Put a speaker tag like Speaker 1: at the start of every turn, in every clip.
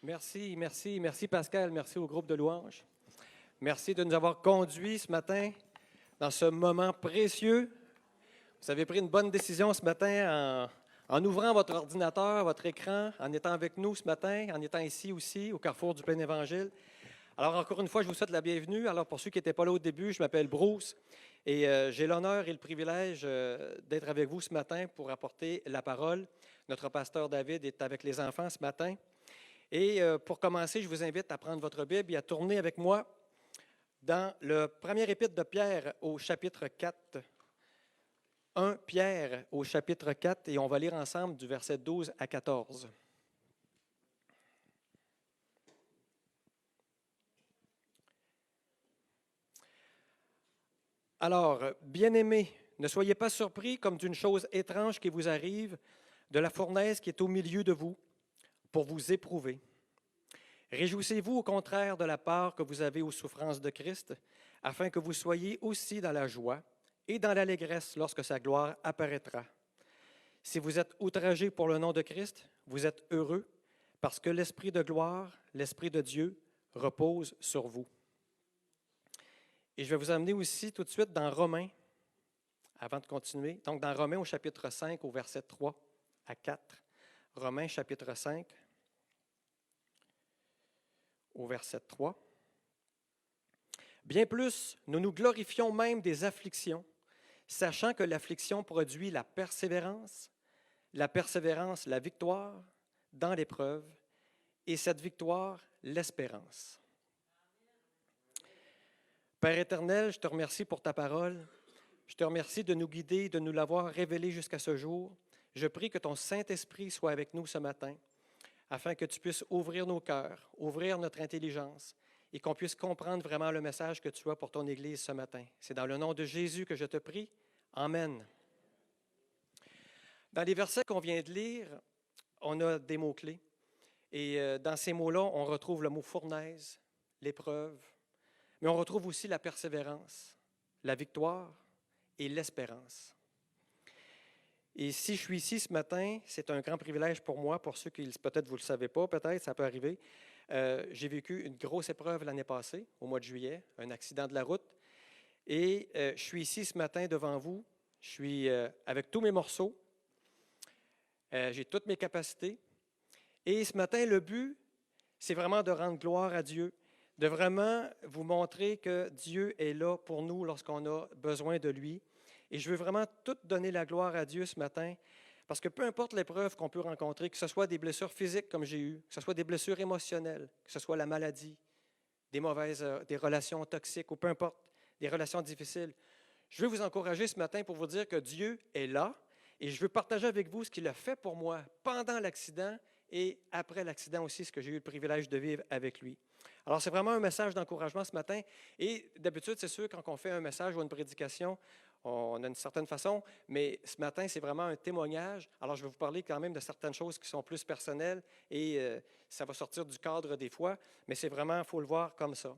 Speaker 1: Merci Pascal, merci au groupe de louanges. Merci de nous avoir conduits ce matin dans ce moment précieux. Vous avez pris une bonne décision ce matin en ouvrant votre ordinateur, votre écran, en étant avec nous ce matin, en étant ici aussi au carrefour du Plein Évangile. Alors encore une fois, je vous souhaite la bienvenue. Alors pour ceux qui n'étaient pas là au début, je m'appelle Bruce et j'ai l'honneur et le privilège d'être avec vous ce matin pour apporter la parole. Notre pasteur David est avec les enfants ce matin. Et pour commencer, je vous invite à prendre votre Bible et à tourner avec moi dans le premier épître de Pierre au chapitre 4. 1 Pierre au chapitre 4 et on va lire ensemble du verset 12 à 14. Alors, bien-aimés, ne soyez pas surpris comme d'une chose étrange qui vous arrive de la fournaise qui est au milieu de vous pour vous éprouver. Réjouissez-vous au contraire de la part que vous avez aux souffrances de Christ, afin que vous soyez aussi dans la joie et dans l'allégresse lorsque sa gloire apparaîtra. Si vous êtes outragés pour le nom de Christ, vous êtes heureux, parce que l'Esprit de gloire, l'Esprit de Dieu, repose sur vous. Et je vais vous amener aussi tout de suite dans Romains, avant de continuer. Donc dans Romains au chapitre 5, au verset 3 à 4. Romains chapitre 5. Au verset 3. Bien plus, nous nous glorifions même des afflictions, sachant que l'affliction produit la persévérance la victoire dans l'épreuve, et cette victoire, l'espérance. Père éternel, je te remercie pour ta parole. Je te remercie de nous guider, de nous l'avoir révélée jusqu'à ce jour. Je prie que ton Saint-Esprit soit avec nous ce matin, afin que tu puisses ouvrir nos cœurs, ouvrir notre intelligence et qu'on puisse comprendre vraiment le message que tu as pour ton Église ce matin. C'est dans le nom de Jésus que je te prie. Amen. Dans les versets qu'on vient de lire, on a des mots-clés. Et dans ces mots-là, on retrouve le mot fournaise, l'épreuve, mais on retrouve aussi la persévérance, la victoire et l'espérance. Et si je suis ici ce matin, c'est un grand privilège pour moi, pour ceux qui, peut-être vous ne le savez pas, peut-être ça peut arriver. J'ai vécu une grosse épreuve l'année passée, au mois de juillet, un accident de la route. Et je suis ici ce matin devant vous. Je suis avec tous mes morceaux. J'ai toutes mes capacités. Et ce matin, le but, c'est vraiment de rendre gloire à Dieu, de vraiment vous montrer que Dieu est là pour nous lorsqu'on a besoin de lui. Et je veux vraiment tout donner la gloire à Dieu ce matin, parce que peu importe l'épreuve qu'on peut rencontrer, que ce soit des blessures physiques comme j'ai eu, que ce soit des blessures émotionnelles, que ce soit la maladie, des relations toxiques ou peu importe, des relations difficiles, je veux vous encourager ce matin pour vous dire que Dieu est là et je veux partager avec vous ce qu'il a fait pour moi pendant l'accident et après l'accident aussi, ce que j'ai eu le privilège de vivre avec lui. Alors, c'est vraiment un message d'encouragement ce matin. Et d'habitude, c'est sûr, quand on fait un message ou une prédication, on a une certaine façon, mais ce matin, c'est vraiment un témoignage. Alors, je vais vous parler quand même de certaines choses qui sont plus personnelles et ça va sortir du cadre des fois, mais c'est vraiment, il faut le voir comme ça.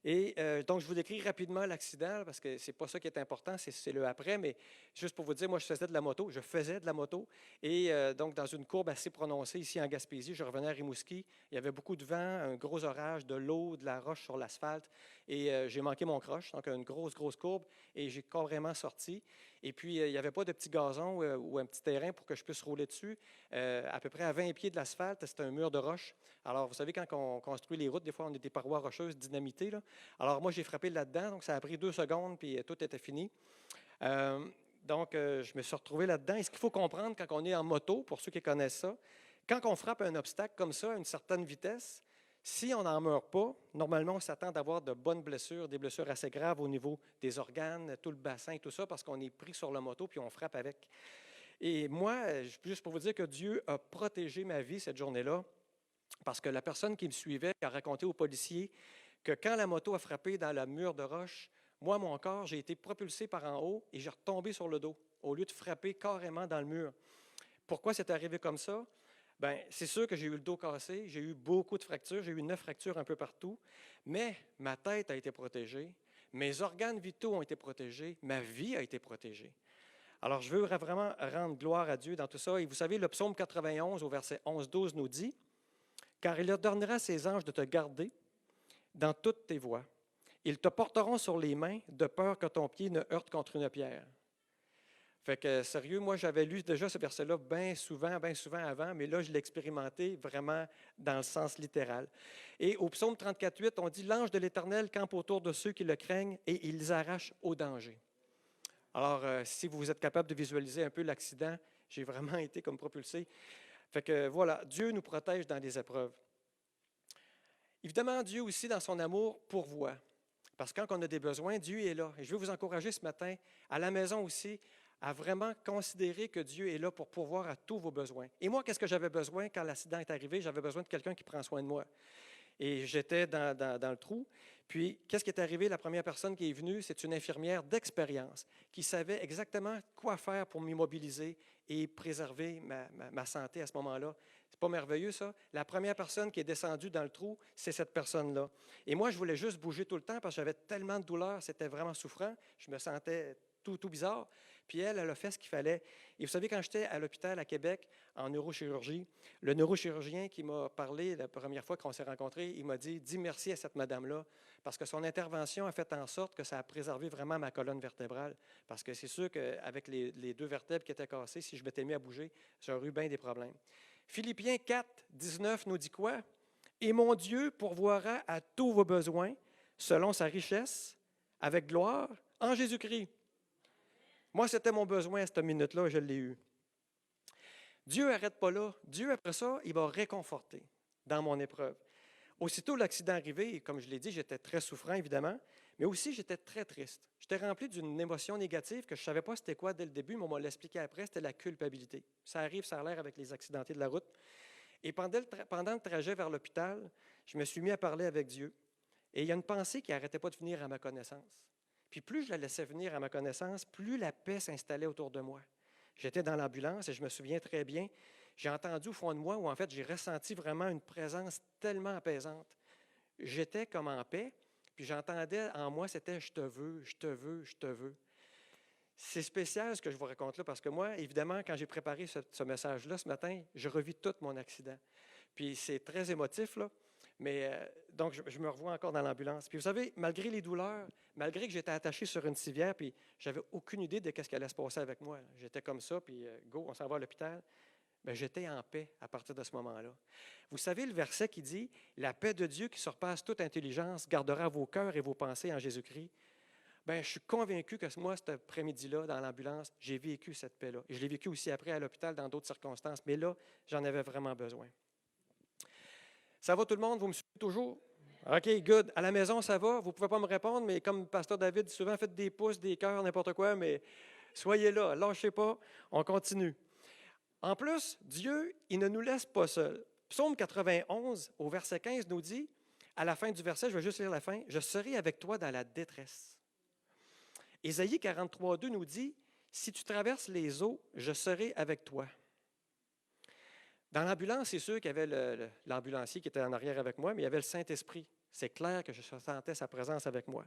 Speaker 1: Et donc, je vous décris rapidement l'accident, parce que ce n'est pas ça qui est important, c'est le après, mais juste pour vous dire, moi, je faisais de la moto, et donc, dans une courbe assez prononcée ici en Gaspésie, je revenais à Rimouski, il y avait beaucoup de vent, un gros orage, de l'eau, de la roche sur l'asphalte, et j'ai manqué mon croche, donc une grosse courbe, et j'ai carrément sorti. Et puis, il n'y avait pas de petit gazon ou un petit terrain pour que je puisse rouler dessus. À peu près à 20 pieds de l'asphalte, c'était un mur de roche. Alors, vous savez, quand on construit les routes, des fois, on a des parois rocheuses dynamitées, là. Alors, moi, j'ai frappé là-dedans, donc ça a pris 2 secondes, puis tout était fini. Donc, je me suis retrouvé là-dedans. Et ce qu'il faut comprendre quand on est en moto, pour ceux qui connaissent ça, quand on frappe un obstacle comme ça à une certaine vitesse, si on n'en meurt pas, normalement, on s'attend d'avoir de bonnes blessures, des blessures assez graves au niveau des organes, tout le bassin, tout ça, parce qu'on est pris sur la moto puis on frappe avec. Et moi, juste pour vous dire que Dieu a protégé ma vie cette journée-là, parce que la personne qui me suivait a raconté aux policiers que quand la moto a frappé dans le mur de roche, moi, mon corps, j'ai été propulsé par en haut et j'ai retombé sur le dos, au lieu de frapper carrément dans le mur. Pourquoi c'est arrivé comme ça? Bien, c'est sûr que j'ai eu le dos cassé, j'ai eu beaucoup de fractures, j'ai eu 9 fractures un peu partout, mais ma tête a été protégée, mes organes vitaux ont été protégés, ma vie a été protégée. Alors, je veux vraiment rendre gloire à Dieu dans tout ça. Et vous savez, le psaume 91 au verset 11-12 nous dit car il ordonnera à ses anges de te garder dans toutes tes voies. Ils te porteront sur les mains de peur que ton pied ne heurte contre une pierre. Fait que, sérieux, moi, j'avais lu déjà ce verset-là bien souvent avant, mais là, je l'ai expérimenté vraiment dans le sens littéral. Et au psaume 34,8, on dit « L'ange de l'Éternel campe autour de ceux qui le craignent et il les arrache au danger. » Alors, si vous êtes capable de visualiser un peu l'accident, j'ai vraiment été comme propulsé. Fait que voilà, Dieu nous protège dans les épreuves. Évidemment, Dieu aussi, dans son amour, pourvoit. Parce que quand on a des besoins, Dieu est là. Et je veux vous encourager ce matin, à la maison aussi, à vraiment considérer que Dieu est là pour pourvoir à tous vos besoins. Et moi, qu'est-ce que j'avais besoin quand l'accident est arrivé? J'avais besoin de quelqu'un qui prend soin de moi. Et j'étais dans le trou. Puis, qu'est-ce qui est arrivé? La première personne qui est venue, c'est une infirmière d'expérience qui savait exactement quoi faire pour m'immobiliser et préserver ma santé à ce moment-là. C'est pas merveilleux, ça? La première personne qui est descendue dans le trou, c'est cette personne-là. Et moi, je voulais juste bouger tout le temps parce que j'avais tellement de douleur, c'était vraiment souffrant. Je me sentais tout bizarre. Puis elle a fait ce qu'il fallait. Et vous savez, quand j'étais à l'hôpital à Québec, en neurochirurgie, le neurochirurgien qui m'a parlé la première fois qu'on s'est rencontrés, il m'a dit « Dis merci à cette madame-là, parce que son intervention a fait en sorte que ça a préservé vraiment ma colonne vertébrale. Parce que c'est sûr qu'avec les deux vertèbres qui étaient cassées, si je m'étais mis à bouger, j'aurais eu bien des problèmes. » Philippiens 4, 19 nous dit quoi? « Et mon Dieu pourvoira à tous vos besoins, selon sa richesse, avec gloire, en Jésus-Christ. » Moi, c'était mon besoin à cette minute-là, je l'ai eu. Dieu n'arrête pas là. Dieu, après ça, il va réconforter dans mon épreuve. Aussitôt l'accident arrivé, et comme je l'ai dit, j'étais très souffrant, évidemment, mais aussi j'étais très triste. J'étais rempli d'une émotion négative que je ne savais pas c'était quoi dès le début, mais on m'a l'expliqué après, c'était la culpabilité. Ça arrive, ça a l'air avec les accidentés de la route. Et pendant le trajet vers l'hôpital, je me suis mis à parler avec Dieu. Et il y a une pensée qui n'arrêtait pas de venir à ma connaissance. Puis plus je la laissais venir à ma connaissance, plus la paix s'installait autour de moi. J'étais dans l'ambulance et je me souviens très bien, j'ai entendu au fond de moi, où en fait j'ai ressenti vraiment une présence tellement apaisante. J'étais comme en paix, puis j'entendais en moi, c'était « je te veux, je te veux, je te veux ». C'est spécial ce que je vous raconte là, parce que moi, évidemment, quand j'ai préparé ce message-là ce matin, je revis tout mon accident. Puis c'est très émotif, là. Mais donc, je me revois encore dans l'ambulance. Puis vous savez, malgré les douleurs, malgré que j'étais attaché sur une civière, puis j'avais aucune idée de ce qui allait se passer avec moi. J'étais comme ça, puis go, on s'en va à l'hôpital. Bien, j'étais en paix à partir de ce moment-là. Vous savez le verset qui dit « La paix de Dieu qui surpasse toute intelligence gardera vos cœurs et vos pensées en Jésus-Christ. » Bien, je suis convaincu que moi, cet après-midi-là, dans l'ambulance, j'ai vécu cette paix-là. Et je l'ai vécu aussi après à l'hôpital dans d'autres circonstances. Mais là, j'en avais vraiment besoin. Ça va tout le monde? Vous me suivez toujours? OK, good. À la maison, ça va? Vous ne pouvez pas me répondre, mais comme Pasteur David dit souvent, faites des pouces, des cœurs, n'importe quoi, mais soyez là, lâchez pas, on continue. En plus, Dieu, il ne nous laisse pas seuls. Psaume 91, au verset 15, nous dit, à la fin du verset, je vais juste lire la fin, « Je serai avec toi dans la détresse. » Ésaïe 43, 2 nous dit, « Si tu traverses les eaux, je serai avec toi. » Dans l'ambulance, c'est sûr qu'il y avait l'ambulancier qui était en arrière avec moi, mais il y avait le Saint-Esprit. C'est clair que je sentais sa présence avec moi.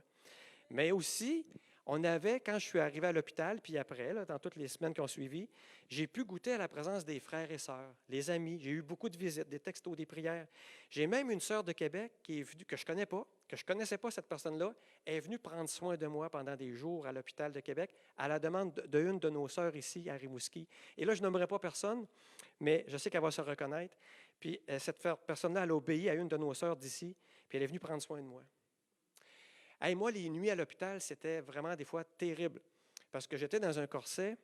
Speaker 1: Mais aussi, on avait, quand je suis arrivé à l'hôpital, puis après, là, dans toutes les semaines qui ont suivi, j'ai pu goûter à la présence des frères et sœurs, les amis. J'ai eu beaucoup de visites, des textos, des prières. J'ai même une sœur de Québec qui est venue, que je ne connais pas, que je ne connaissais pas cette personne-là, est venue prendre soin de moi pendant des jours à l'hôpital de Québec, à la demande d'une de nos sœurs ici à Rimouski. Et là, je n'aimerais pas personne, mais je sais qu'elle va se reconnaître. Puis cette personne-là, elle a obéi à une de nos sœurs d'ici, puis elle est venue prendre soin de moi. Hey, moi, les nuits à l'hôpital, c'était vraiment des fois terrible, parce que j'étais dans un corset,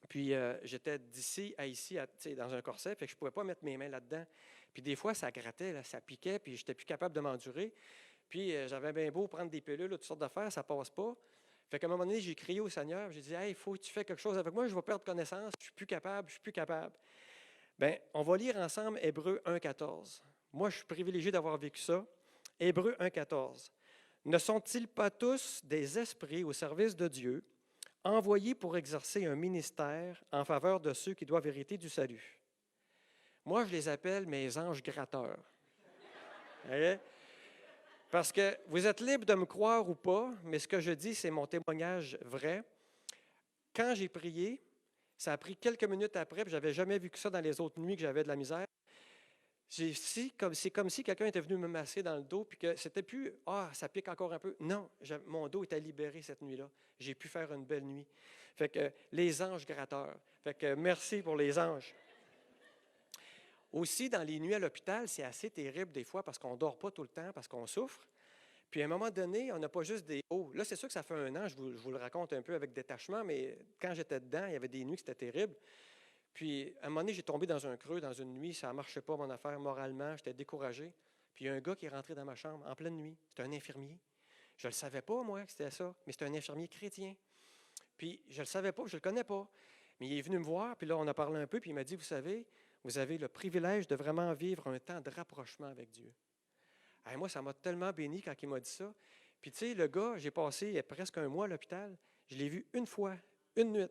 Speaker 1: puis j'étais d'ici à ici, dans un corset, fait que je ne pouvais pas mettre mes mains là-dedans. Puis des fois, ça grattait, là, ça piquait, puis je n'étais plus capable de m'endurer. Puis j'avais bien beau prendre des pilules, toutes sortes d'affaires, ça ne passe pas. Fait qu'à un moment donné, j'ai crié au Seigneur, j'ai dit « Hey, il faut que tu fasses quelque chose avec moi, je vais perdre connaissance, je ne suis plus capable, je ne suis plus capable. » Bien, on va lire ensemble Hébreux 1,14. Moi, je suis privilégié d'avoir vécu ça. Hébreux 1,14. Ne sont-ils pas tous des esprits au service de Dieu, envoyés pour exercer un ministère en faveur de ceux qui doivent hériter du salut? Moi, je les appelle mes anges gratteurs. Okay? Parce que vous êtes libre de me croire ou pas, mais ce que je dis, c'est mon témoignage vrai. Quand j'ai prié, ça a pris quelques minutes après, puis je n'avais jamais vu que ça dans les autres nuits que j'avais de la misère. C'est comme si quelqu'un était venu me masser dans le dos, puis que c'était plus, ah, ça pique encore un peu. Non, mon dos était libéré cette nuit-là. J'ai pu faire une belle nuit. Fait que les anges gratteurs. Fait que merci pour les anges. Aussi, dans les nuits à l'hôpital, c'est assez terrible des fois parce qu'on ne dort pas tout le temps, parce qu'on souffre. Puis à un moment donné, on n'a pas juste des hauts. Là, c'est sûr que ça fait un an, je vous le raconte un peu avec détachement, mais quand j'étais dedans, il y avait des nuits qui étaient terribles. Puis à un moment donné, j'ai tombé dans un creux, dans une nuit, ça ne marchait pas mon affaire moralement, j'étais découragé. Puis il y a un gars qui est rentré dans ma chambre en pleine nuit. C'était un infirmier. Je ne le savais pas, moi, que c'était ça, mais c'était un infirmier chrétien. Puis je ne le savais pas, je ne le connais pas. Mais il est venu me voir, puis là, on a parlé un peu, puis il m'a dit, vous savez, vous avez le privilège de vraiment vivre un temps de rapprochement avec Dieu. Et moi, ça m'a tellement béni quand il m'a dit ça. Puis tu sais, le gars, j'ai passé presque un mois à l'hôpital. Je l'ai vu une fois, une nuit.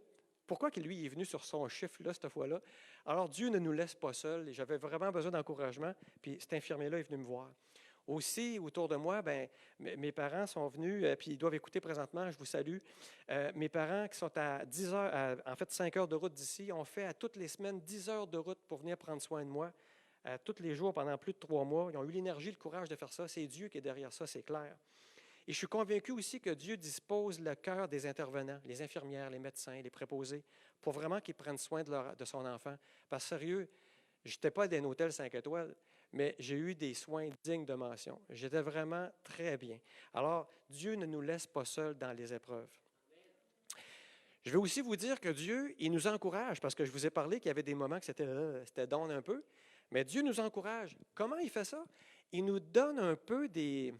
Speaker 1: Pourquoi que lui est venu sur son chiffre-là, cette fois-là? Alors, Dieu ne nous laisse pas seuls. Et j'avais vraiment besoin d'encouragement. Puis cet infirmier-là est venu me voir. Aussi, autour de moi, ben, mes parents sont venus, puis ils doivent écouter présentement, je vous salue. Mes parents qui sont à 10 heures, en fait 5 heures de route d'ici, ont fait à toutes les semaines 10 heures de route pour venir prendre soin de moi. Tous les jours pendant plus de 3 mois. Ils ont eu l'énergie, le courage de faire ça. C'est Dieu qui est derrière ça, c'est clair. Et je suis convaincu aussi que Dieu dispose le cœur des intervenants, les infirmières, les médecins, les préposés, pour vraiment qu'ils prennent soin de son enfant. Parce que sérieux, je n'étais pas d'un hôtel 5 étoiles, mais j'ai eu des soins dignes de mention. J'étais vraiment très bien. Alors, Dieu ne nous laisse pas seuls dans les épreuves. Je veux aussi vous dire que Dieu, il nous encourage, parce que je vous ai parlé qu'il y avait des moments que c'était down un peu, mais Dieu nous encourage. Comment il fait ça? Il nous donne un peu des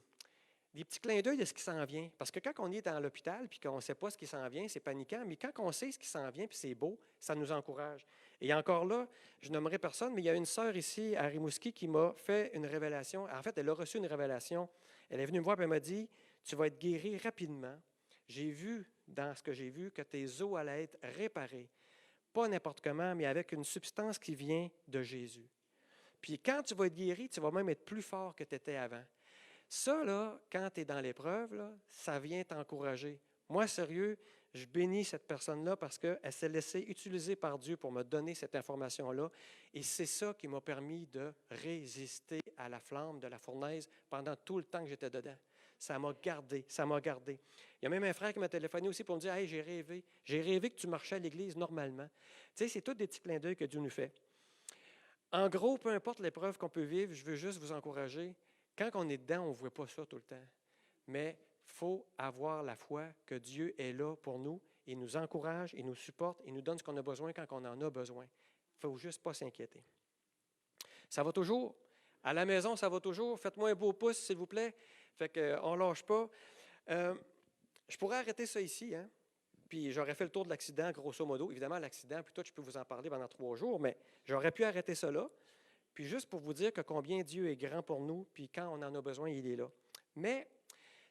Speaker 1: petits clins d'œil de ce qui s'en vient. Parce que quand on est dans l'hôpital puis qu'on ne sait pas ce qui s'en vient, c'est paniquant, mais quand on sait ce qui s'en vient puis c'est beau, ça nous encourage. Et encore là, je nommerai personne, mais il y a une sœur ici à Rimouski qui m'a fait une révélation. En fait, elle a reçu une révélation. Elle est venue me voir et elle m'a dit, tu vas être guéri rapidement. J'ai vu, dans ce que j'ai vu, que tes os allaient être réparés. Pas n'importe comment, mais avec une substance qui vient de Jésus. Puis quand tu vas être guéri, tu vas même être plus fort que tu étais avant. Ça, là, quand tu es dans l'épreuve, là, ça vient t'encourager. Moi, sérieux, je bénis cette personne-là parce qu'elle s'est laissée utiliser par Dieu pour me donner cette information-là. Et c'est ça qui m'a permis de résister à la flamme de la fournaise pendant tout le temps que j'étais dedans. Ça m'a gardé, ça m'a gardé. Il y a même un frère qui m'a téléphoné aussi pour me dire « Hey, j'ai rêvé que tu marchais à l'église normalement. » Tu sais, c'est tous des petits clins d'œil que Dieu nous fait. En gros, peu importe l'épreuve qu'on peut vivre, je veux juste vous encourager. Quand on est dedans, on ne voit pas ça tout le temps. Mais il faut avoir la foi que Dieu est là pour nous. Il nous encourage, il nous supporte, il nous donne ce qu'on a besoin quand on en a besoin. Il ne faut juste pas s'inquiéter. Ça va toujours. À la maison, ça va toujours. Faites-moi un beau pouce, s'il vous plaît. Fait qu'on ne lâche pas. Je pourrais arrêter ça ici, hein? Puis j'aurais fait le tour de l'accident, grosso modo. Évidemment, l'accident, puis toi, je peux vous en parler pendant 3 jours, mais j'aurais pu arrêter ça là. Puis juste pour vous dire que combien Dieu est grand pour nous, puis quand on en a besoin, il est là. Mais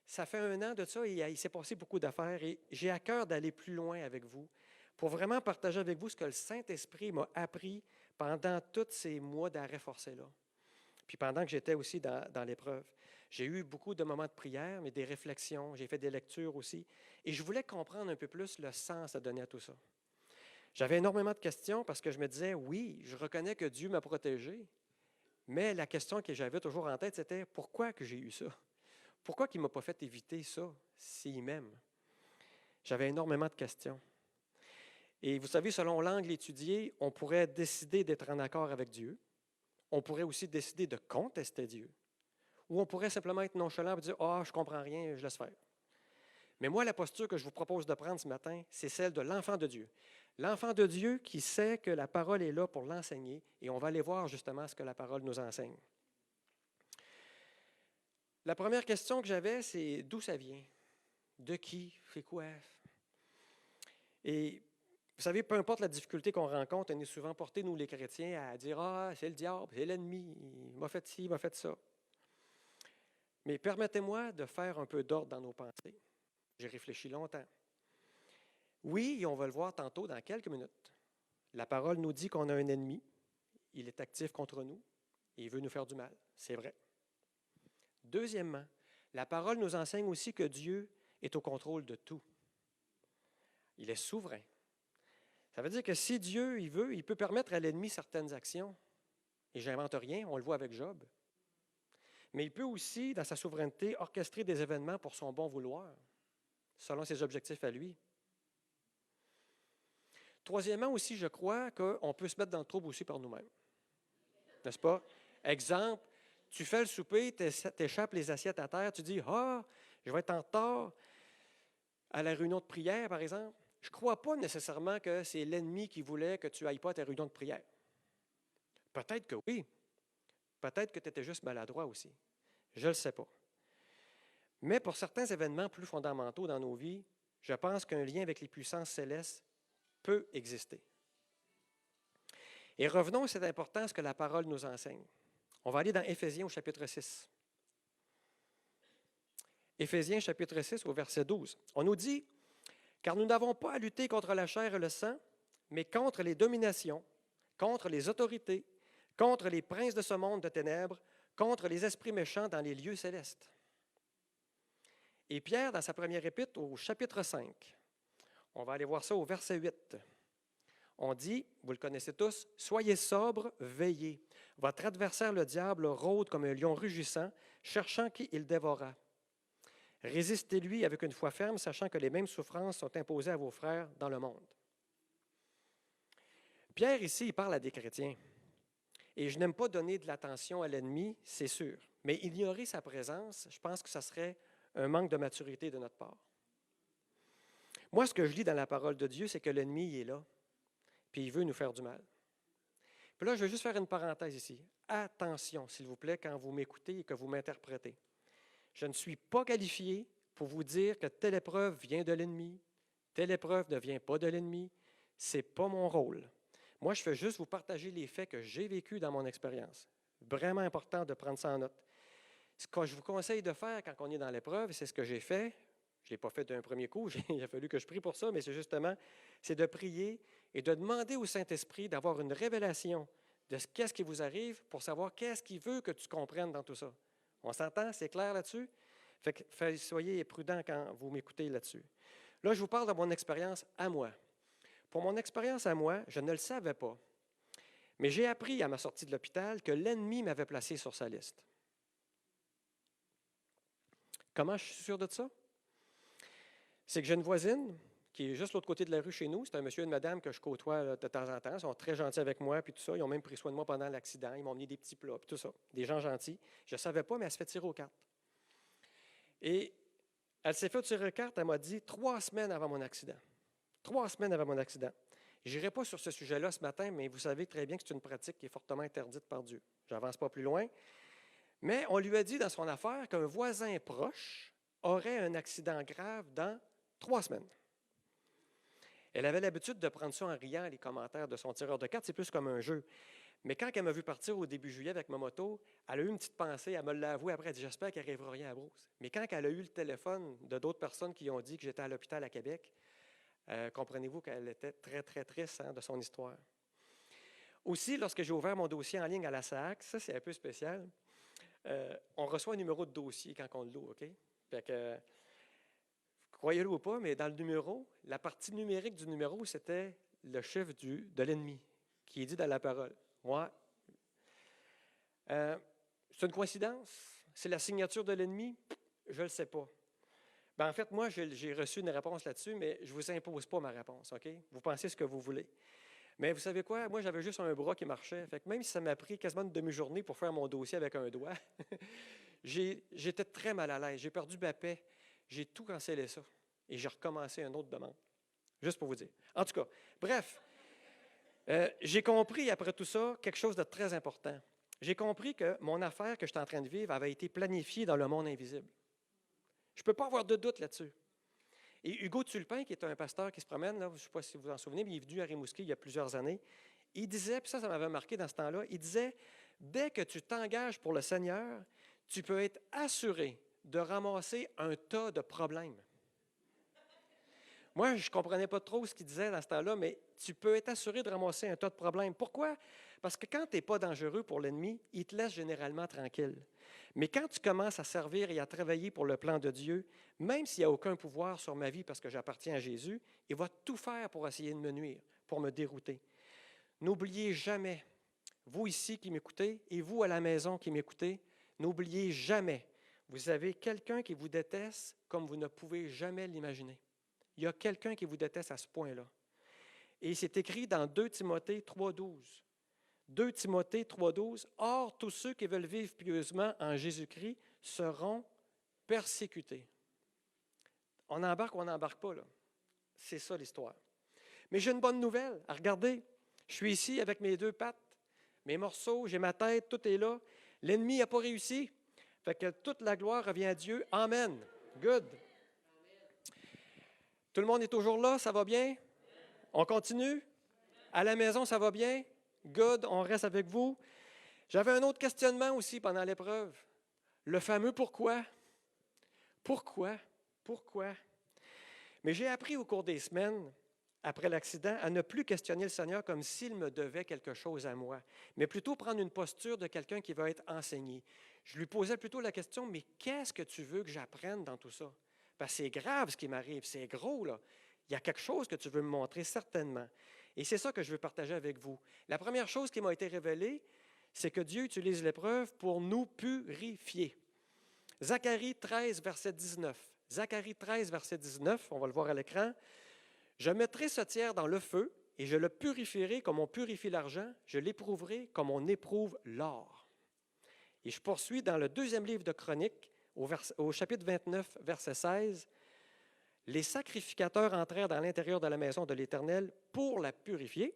Speaker 1: ça fait 1 an de ça et il s'est passé beaucoup d'affaires et j'ai à cœur d'aller plus loin avec vous pour vraiment partager avec vous ce que le Saint-Esprit m'a appris pendant tous ces mois d'arrêt forcé-là. Puis pendant que j'étais aussi dans l'épreuve. J'ai eu beaucoup de moments de prière, mais des réflexions, j'ai fait des lectures aussi. Et je voulais comprendre un peu plus le sens à donner à tout ça. J'avais énormément de questions parce que je me disais, oui, je reconnais que Dieu m'a protégé, mais la question que j'avais toujours en tête, c'était pourquoi que j'ai eu ça? Pourquoi qu'il ne m'a pas fait éviter ça s'il m'aime? J'avais énormément de questions. Et vous savez, selon l'angle étudié, on pourrait décider d'être en accord avec Dieu. On pourrait aussi décider de contester Dieu. Ou on pourrait simplement être nonchalant et dire « Ah, je ne comprends rien, je laisse faire ». Mais moi, la posture que je vous propose de prendre ce matin, c'est celle de l'enfant de Dieu. L'enfant de Dieu qui sait que la parole est là pour l'enseigner, et on va aller voir justement ce que la parole nous enseigne. La première question que j'avais, c'est d'où ça vient? De qui? Fait quoi? Et vous savez, peu importe la difficulté qu'on rencontre, on est souvent portés, nous les chrétiens, à dire « Ah, c'est le diable, c'est l'ennemi, il m'a fait ci, il m'a fait ça. » Mais permettez-moi de faire un peu d'ordre dans nos pensées. J'ai réfléchi longtemps. Oui, on va le voir tantôt dans quelques minutes. La parole nous dit qu'on a un ennemi, il est actif contre nous et il veut nous faire du mal. C'est vrai. Deuxièmement, la parole nous enseigne aussi que Dieu est au contrôle de tout. Il est souverain. Ça veut dire que si Dieu il veut, il peut permettre à l'ennemi certaines actions. Et j'invente rien, on le voit avec Job. Mais il peut aussi, dans sa souveraineté, orchestrer des événements pour son bon vouloir, selon ses objectifs à lui. Troisièmement aussi, je crois qu'on peut se mettre dans le trouble aussi par nous-mêmes. N'est-ce pas? Exemple, tu fais le souper, tu échappes les assiettes à terre, tu dis « Ah, je vais être en retard à la réunion de prière, par exemple. » Je ne crois pas nécessairement que c'est l'ennemi qui voulait que tu n'ailles pas à ta réunion de prière. Peut-être que oui. Peut-être que tu étais juste maladroit aussi. Je ne le sais pas. Mais pour certains événements plus fondamentaux dans nos vies, je pense qu'un lien avec les puissances célestes peut exister. Et revenons à cette importance que la parole nous enseigne. On va aller dans Éphésiens au chapitre 6. Éphésiens chapitre 6 au verset 12. On nous dit « Car nous n'avons pas à lutter contre la chair et le sang, mais contre les dominations, contre les autorités, contre les princes de ce monde de ténèbres, contre les esprits méchants dans les lieux célestes. » Et Pierre, dans sa première épître au chapitre 5, on va aller voir ça au verset 8. On dit, vous le connaissez tous, « Soyez sobres, veillez. Votre adversaire, le diable, rôde comme un lion rugissant, cherchant qui il dévorera. Résistez-lui avec une foi ferme, sachant que les mêmes souffrances sont imposées à vos frères dans le monde. » Pierre, ici, il parle à des chrétiens. Et je n'aime pas donner de l'attention à l'ennemi, c'est sûr. Mais ignorer sa présence, je pense que ça serait un manque de maturité de notre part. Moi, ce que je lis dans la parole de Dieu, c'est que l'ennemi il est là, puis il veut nous faire du mal. Puis là, je vais juste faire une parenthèse ici. Attention, s'il vous plaît, quand vous m'écoutez et que vous m'interprétez. Je ne suis pas qualifié pour vous dire que telle épreuve vient de l'ennemi, telle épreuve ne vient pas de l'ennemi. Ce n'est pas mon rôle. Moi, je fais juste vous partager les faits que j'ai vécus dans mon expérience. Vraiment important de prendre ça en note. Ce que je vous conseille de faire quand on est dans l'épreuve, c'est ce que j'ai fait. Je ne l'ai pas fait d'un premier coup, il a fallu que je prie pour ça, mais c'est justement, c'est de prier et de demander au Saint-Esprit d'avoir une révélation de qu'est-ce qui vous arrive pour savoir qu'est-ce qu'il veut que tu comprennes dans tout ça. On s'entend? C'est clair là-dessus? Fait que soyez prudents quand vous m'écoutez là-dessus. Là, je vous parle de mon expérience à moi. Pour mon expérience à moi, je ne le savais pas. Mais j'ai appris à ma sortie de l'hôpital que l'ennemi m'avait placé sur sa liste. Comment je suis sûr de ça? C'est que j'ai une voisine qui est juste l'autre côté de la rue chez nous. C'est un monsieur et une madame que je côtoie là, de temps en temps. Ils sont très gentils avec moi, puis tout ça. Ils ont même pris soin de moi pendant l'accident. Ils m'ont amené des petits plats, puis tout ça. Des gens gentils. Je ne savais pas, mais elle se fait tirer aux cartes. Et elle s'est fait tirer aux cartes, elle m'a dit 3 semaines avant mon accident. 3 semaines avant mon accident. Je n'irai pas sur ce sujet-là ce matin, mais vous savez très bien que c'est une pratique qui est fortement interdite par Dieu. Je n'avance pas plus loin. Mais on lui a dit dans son affaire qu'un voisin proche aurait un accident grave dans 3 semaines. Elle avait l'habitude de prendre ça en riant, les commentaires de son tireur de cartes. C'est plus comme un jeu. Mais quand elle m'a vu partir au début juillet avec ma moto, elle a eu une petite pensée, elle me l'a avoué après, elle a dit « J'espère qu'il n'arrivera rien à Bruce. » Mais quand elle a eu le téléphone de d'autres personnes qui ont dit que j'étais à l'hôpital à Québec, comprenez-vous qu'elle était très, très triste de son histoire. Aussi, lorsque j'ai ouvert mon dossier en ligne à la SAAC, ça c'est un peu spécial, on reçoit un numéro de dossier quand on l'ouvre, OK? Fait que, croyez-le ou pas, mais dans le numéro, la partie numérique du numéro, c'était le chiffre de l'ennemi qui est dit dans la parole. Ouais. C'est une coïncidence? C'est la signature de l'ennemi? Je ne le sais pas. Ben, en fait, moi, j'ai reçu une réponse là-dessus, mais je ne vous impose pas ma réponse, OK? Vous pensez ce que vous voulez. Mais vous savez quoi? Moi, j'avais juste un bras qui marchait. Fait que même si ça m'a pris quasiment une demi-journée pour faire mon dossier avec un doigt, j'étais très mal à l'aise. J'ai perdu ma paix. J'ai tout cancellé ça. Et j'ai recommencé une autre demande. Juste pour vous dire. En tout cas, bref, j'ai compris après tout ça quelque chose de très important. J'ai compris que mon affaire que j'étais en train de vivre avait été planifiée dans le monde invisible. Je ne peux pas avoir de doute là-dessus. Et Hugo Tulpin, qui est un pasteur qui se promène, là, je ne sais pas si vous vous en souvenez, mais il est venu à Rimouski il y a plusieurs années, il disait, puis ça m'avait marqué dans ce temps-là, il disait, dès que tu t'engages pour le Seigneur, tu peux être assuré de ramasser un tas de problèmes. Moi, je ne comprenais pas trop ce qu'il disait dans ce temps-là, mais tu peux être assuré de ramasser un tas de problèmes. Pourquoi? Parce que quand tu n'es pas dangereux pour l'ennemi, il te laisse généralement tranquille. Mais quand tu commences à servir et à travailler pour le plan de Dieu, même s'il n'y a aucun pouvoir sur ma vie parce que j'appartiens à Jésus, il va tout faire pour essayer de me nuire, pour me dérouter. N'oubliez jamais, vous ici qui m'écoutez et vous à la maison qui m'écoutez, n'oubliez jamais, vous avez quelqu'un qui vous déteste comme vous ne pouvez jamais l'imaginer. Il y a quelqu'un qui vous déteste à ce point-là. Et c'est écrit dans 2 Timothée 3,12. 2 Timothée 3,12. Or, tous ceux qui veulent vivre pieusement en Jésus-Christ seront persécutés. On embarque ou on n'embarque pas, là. C'est ça l'histoire. Mais j'ai une bonne nouvelle. Regardez, je suis ici avec mes 2 pattes, mes morceaux, j'ai ma tête, tout est là. L'ennemi n'a pas réussi. Fait que toute la gloire revient à Dieu. Amen. Good. Tout le monde est toujours là, ça va bien? On continue? À la maison, ça va bien? Good, on reste avec vous. J'avais un autre questionnement aussi pendant l'épreuve. Le fameux pourquoi. Pourquoi? Pourquoi? Mais j'ai appris au cours des semaines, après l'accident, à ne plus questionner le Seigneur comme s'il me devait quelque chose à moi, mais plutôt prendre une posture de quelqu'un qui va être enseigné. Je lui posais plutôt la question, mais qu'est-ce que tu veux que j'apprenne dans tout ça? Parce que c'est grave ce qui m'arrive, c'est gros, là. Il y a quelque chose que tu veux me montrer, certainement. Et c'est ça que je veux partager avec vous. La première chose qui m'a été révélée, c'est que Dieu utilise l'épreuve pour nous purifier. Zacharie 13, verset 19. Zacharie 13, verset 19, on va le voir à l'écran. « Je mettrai ce tiers dans le feu, et je le purifierai comme on purifie l'argent, je l'éprouverai comme on éprouve l'or. » Et je poursuis dans le 2e livre de Chroniques, au chapitre 29, verset 16. « Les sacrificateurs entrèrent dans l'intérieur de la maison de l'Éternel pour la purifier.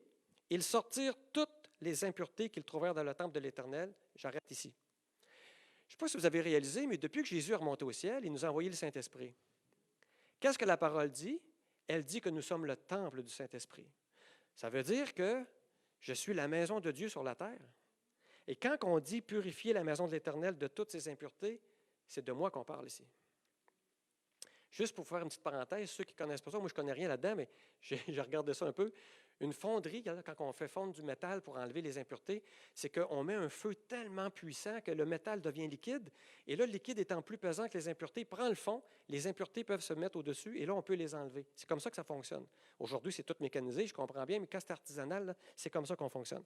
Speaker 1: Ils sortirent toutes les impuretés qu'ils trouvèrent dans le temple de l'Éternel. » J'arrête ici. Je ne sais pas si vous avez réalisé, mais depuis que Jésus est remonté au ciel, il nous a envoyé le Saint-Esprit. Qu'est-ce que la parole dit? Elle dit que nous sommes le temple du Saint-Esprit. Ça veut dire que je suis la maison de Dieu sur la terre. Et quand on dit purifier la maison de l'Éternel de toutes ses impuretés, c'est de moi qu'on parle ici. Juste pour faire une petite parenthèse, ceux qui ne connaissent pas ça, moi je ne connais rien là-dedans, mais j'ai regardé ça un peu. Une fonderie, quand on fait fondre du métal pour enlever les impuretés, c'est qu'on met un feu tellement puissant que le métal devient liquide. Et là, le liquide étant plus pesant que les impuretés, il prend le fond, les impuretés peuvent se mettre au-dessus et là, on peut les enlever. C'est comme ça que ça fonctionne. Aujourd'hui, c'est tout mécanisé, je comprends bien, mais quand c'est artisanal, là, c'est comme ça qu'on fonctionne.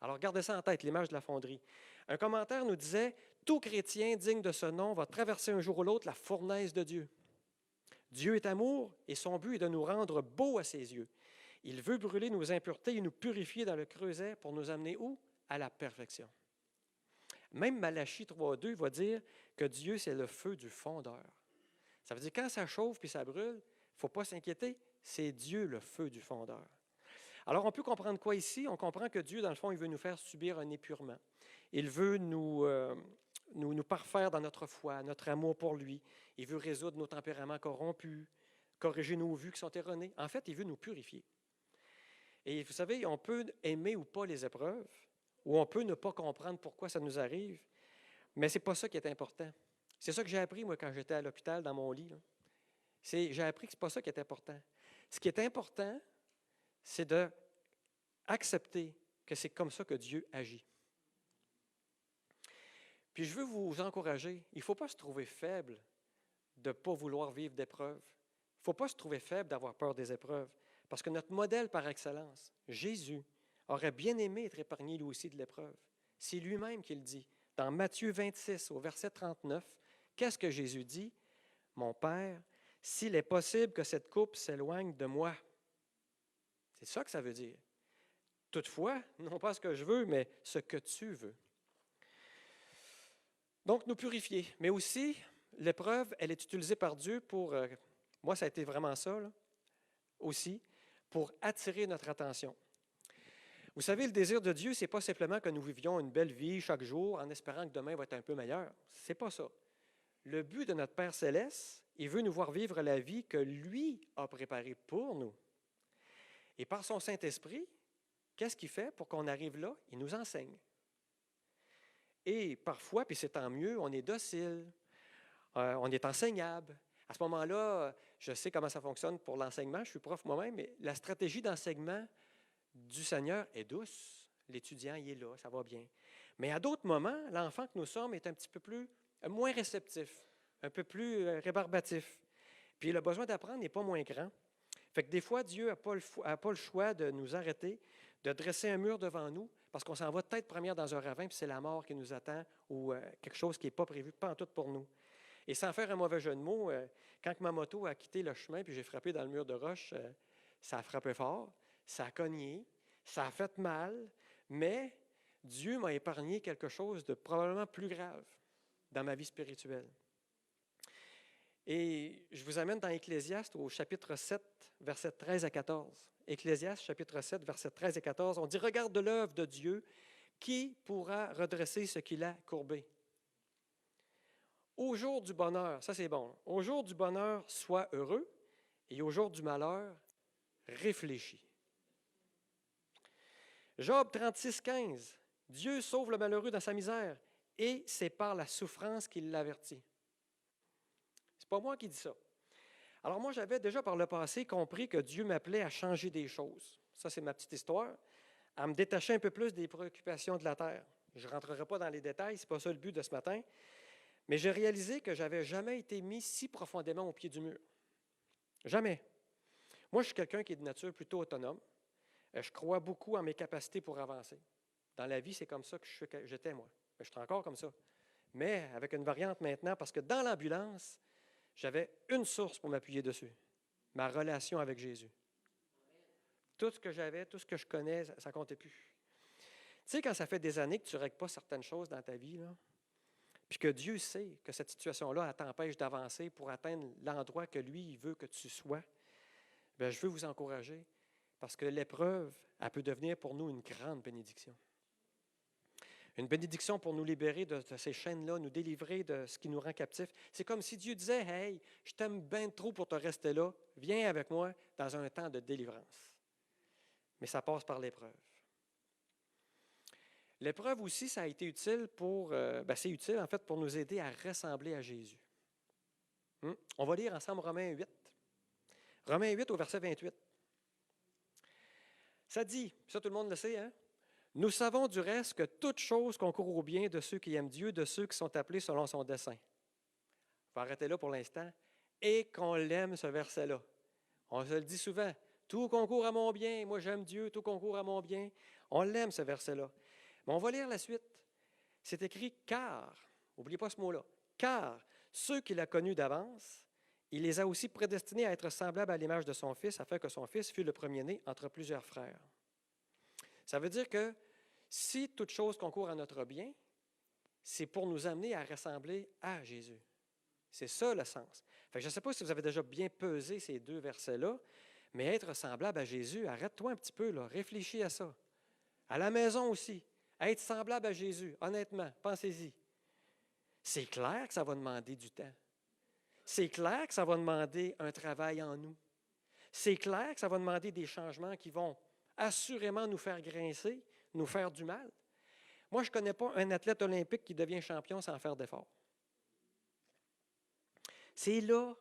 Speaker 1: Alors, gardez ça en tête, l'image de la fonderie. Un commentaire nous disait « Tout chrétien digne de ce nom va traverser un jour ou l'autre la fournaise de Dieu. Dieu est amour et son but est de nous rendre beaux à ses yeux. Il veut brûler nos impuretés et nous purifier dans le creuset pour nous amener où? À la perfection. » Même Malachie 3,2 va dire que Dieu, c'est le feu du fondeur. Ça veut dire quand ça chauffe puis ça brûle, il ne faut pas s'inquiéter, c'est Dieu le feu du fondeur. Alors, on peut comprendre quoi ici? On comprend que Dieu, dans le fond, il veut nous faire subir un épurement. Il veut nous parfaire dans notre foi, notre amour pour lui. Il veut résoudre nos tempéraments corrompus, corriger nos vues qui sont erronées. En fait, il veut nous purifier. Et vous savez, on peut aimer ou pas les épreuves, ou on peut ne pas comprendre pourquoi ça nous arrive, mais ce n'est pas ça qui est important. C'est ça que j'ai appris, moi, quand j'étais à l'hôpital, dans mon lit. J'ai appris que ce n'est pas ça qui est important. Ce qui est important, c'est d'accepter que c'est comme ça que Dieu agit. Puis je veux vous encourager, il ne faut pas se trouver faible de ne pas vouloir vivre d'épreuves. Il ne faut pas se trouver faible d'avoir peur des épreuves. Parce que notre modèle par excellence, Jésus, aurait bien aimé être épargné lui aussi de l'épreuve. C'est lui-même qui le dit. Dans Matthieu 26, au verset 39, qu'est-ce que Jésus dit? « Mon Père, s'il est possible que cette coupe s'éloigne de moi. » C'est ça que ça veut dire. Toutefois, non pas ce que je veux, mais ce que tu veux. Donc, nous purifier. Mais aussi, l'épreuve, elle est utilisée par Dieu pour, moi ça a été vraiment ça, là, aussi, pour attirer notre attention. Vous savez, le désir de Dieu, ce n'est pas simplement que nous vivions une belle vie chaque jour en espérant que demain va être un peu meilleur. Ce n'est pas ça. Le but de notre Père céleste, il veut nous voir vivre la vie que lui a préparée pour nous. Et par son Saint-Esprit, qu'est-ce qu'il fait pour qu'on arrive là? Il nous enseigne. Et parfois, puis c'est tant mieux, on est docile, on est enseignable. À ce moment-là, je sais comment ça fonctionne pour l'enseignement, je suis prof moi-même, mais la stratégie d'enseignement du Seigneur est douce. L'étudiant, il est là, ça va bien. Mais à d'autres moments, l'enfant que nous sommes est un petit peu moins réceptif, un peu plus rébarbatif. Puis le besoin d'apprendre n'est pas moins grand. Fait que des fois, Dieu n'a pas le choix de nous arrêter, de dresser un mur devant nous, parce qu'on s'en va tête première dans un ravin, puis c'est la mort qui nous attend, ou quelque chose qui n'est pas prévu, pas en tout pour nous. Et sans faire un mauvais jeu de mots, quand ma moto a quitté le chemin, puis j'ai frappé dans le mur de roche, ça a frappé fort, ça a cogné, ça a fait mal, mais Dieu m'a épargné quelque chose de probablement plus grave dans ma vie spirituelle. Et je vous amène dans Ecclésiaste au chapitre 7, versets 13 à 14. Ecclésiaste, chapitre 7, versets 13 et 14, on dit « Regarde l'œuvre de Dieu, qui pourra redresser ce qu'il a courbé? Au jour du bonheur, ça c'est bon, au jour du bonheur, sois heureux, et au jour du malheur, réfléchis. » Job 36, 15, Dieu sauve le malheureux dans sa misère, et c'est par la souffrance qu'il l'avertit. C'est pas moi qui dis ça. Alors moi, j'avais déjà par le passé compris que Dieu m'appelait à changer des choses. Ça, c'est ma petite histoire. À me détacher un peu plus des préoccupations de la terre. Je ne rentrerai pas dans les détails, ce n'est pas ça le but de ce matin. Mais j'ai réalisé que je n'avais jamais été mis si profondément au pied du mur. Jamais. Moi, je suis quelqu'un qui est de nature plutôt autonome. Je crois beaucoup en mes capacités pour avancer. Dans la vie, c'est comme ça que j'étais, moi. Je suis encore comme ça. Mais avec une variante maintenant, parce que dans l'ambulance, j'avais une source pour m'appuyer dessus, ma relation avec Jésus. Tout ce que j'avais, tout ce que je connais, ça ne comptait plus. Tu sais, quand ça fait des années que tu ne règles pas certaines choses dans ta vie, là, puis que Dieu sait que cette situation-là, elle t'empêche d'avancer pour atteindre l'endroit que lui, il veut que tu sois, bien, je veux vous encourager, parce que l'épreuve, elle peut devenir pour nous une grande bénédiction. Une bénédiction pour nous libérer de ces chaînes-là, nous délivrer de ce qui nous rend captifs. C'est comme si Dieu disait, « Hey, je t'aime bien trop pour te rester là. Viens avec moi dans un temps de délivrance. » Mais ça passe par l'épreuve. L'épreuve aussi, ça a été utile c'est utile en fait pour nous aider à ressembler à Jésus. On va lire ensemble Romains 8. Romains 8 au verset 28. Ça dit, ça tout le monde le sait, hein? Nous savons du reste que toute chose concourt au bien de ceux qui aiment Dieu, de ceux qui sont appelés selon son dessein. On va arrêter là pour l'instant. Et qu'on l'aime, ce verset-là. On se le dit souvent. Tout concourt à mon bien. Moi, j'aime Dieu. Tout concourt à mon bien. On l'aime, ce verset-là. Mais on va lire la suite. C'est écrit « car ». N'oubliez pas ce mot-là. « Car ceux qu'il a connus d'avance, il les a aussi prédestinés à être semblables à l'image de son Fils, afin que son Fils fût le premier-né entre plusieurs frères. » Ça veut dire que si toute chose concourt à notre bien, c'est pour nous amener à ressembler à Jésus. C'est ça le sens. Fait que je ne sais pas si vous avez déjà bien pesé ces deux versets-là, mais être semblable à Jésus, arrête-toi un petit peu, là, réfléchis à ça. À la maison aussi, être semblable à Jésus, honnêtement, pensez-y. C'est clair que ça va demander du temps. C'est clair que ça va demander un travail en nous. C'est clair que ça va demander des changements qui vont assurément nous faire grincer, nous faire du mal. Moi, je ne connais pas un athlète olympique qui devient champion sans faire d'efforts. C'est là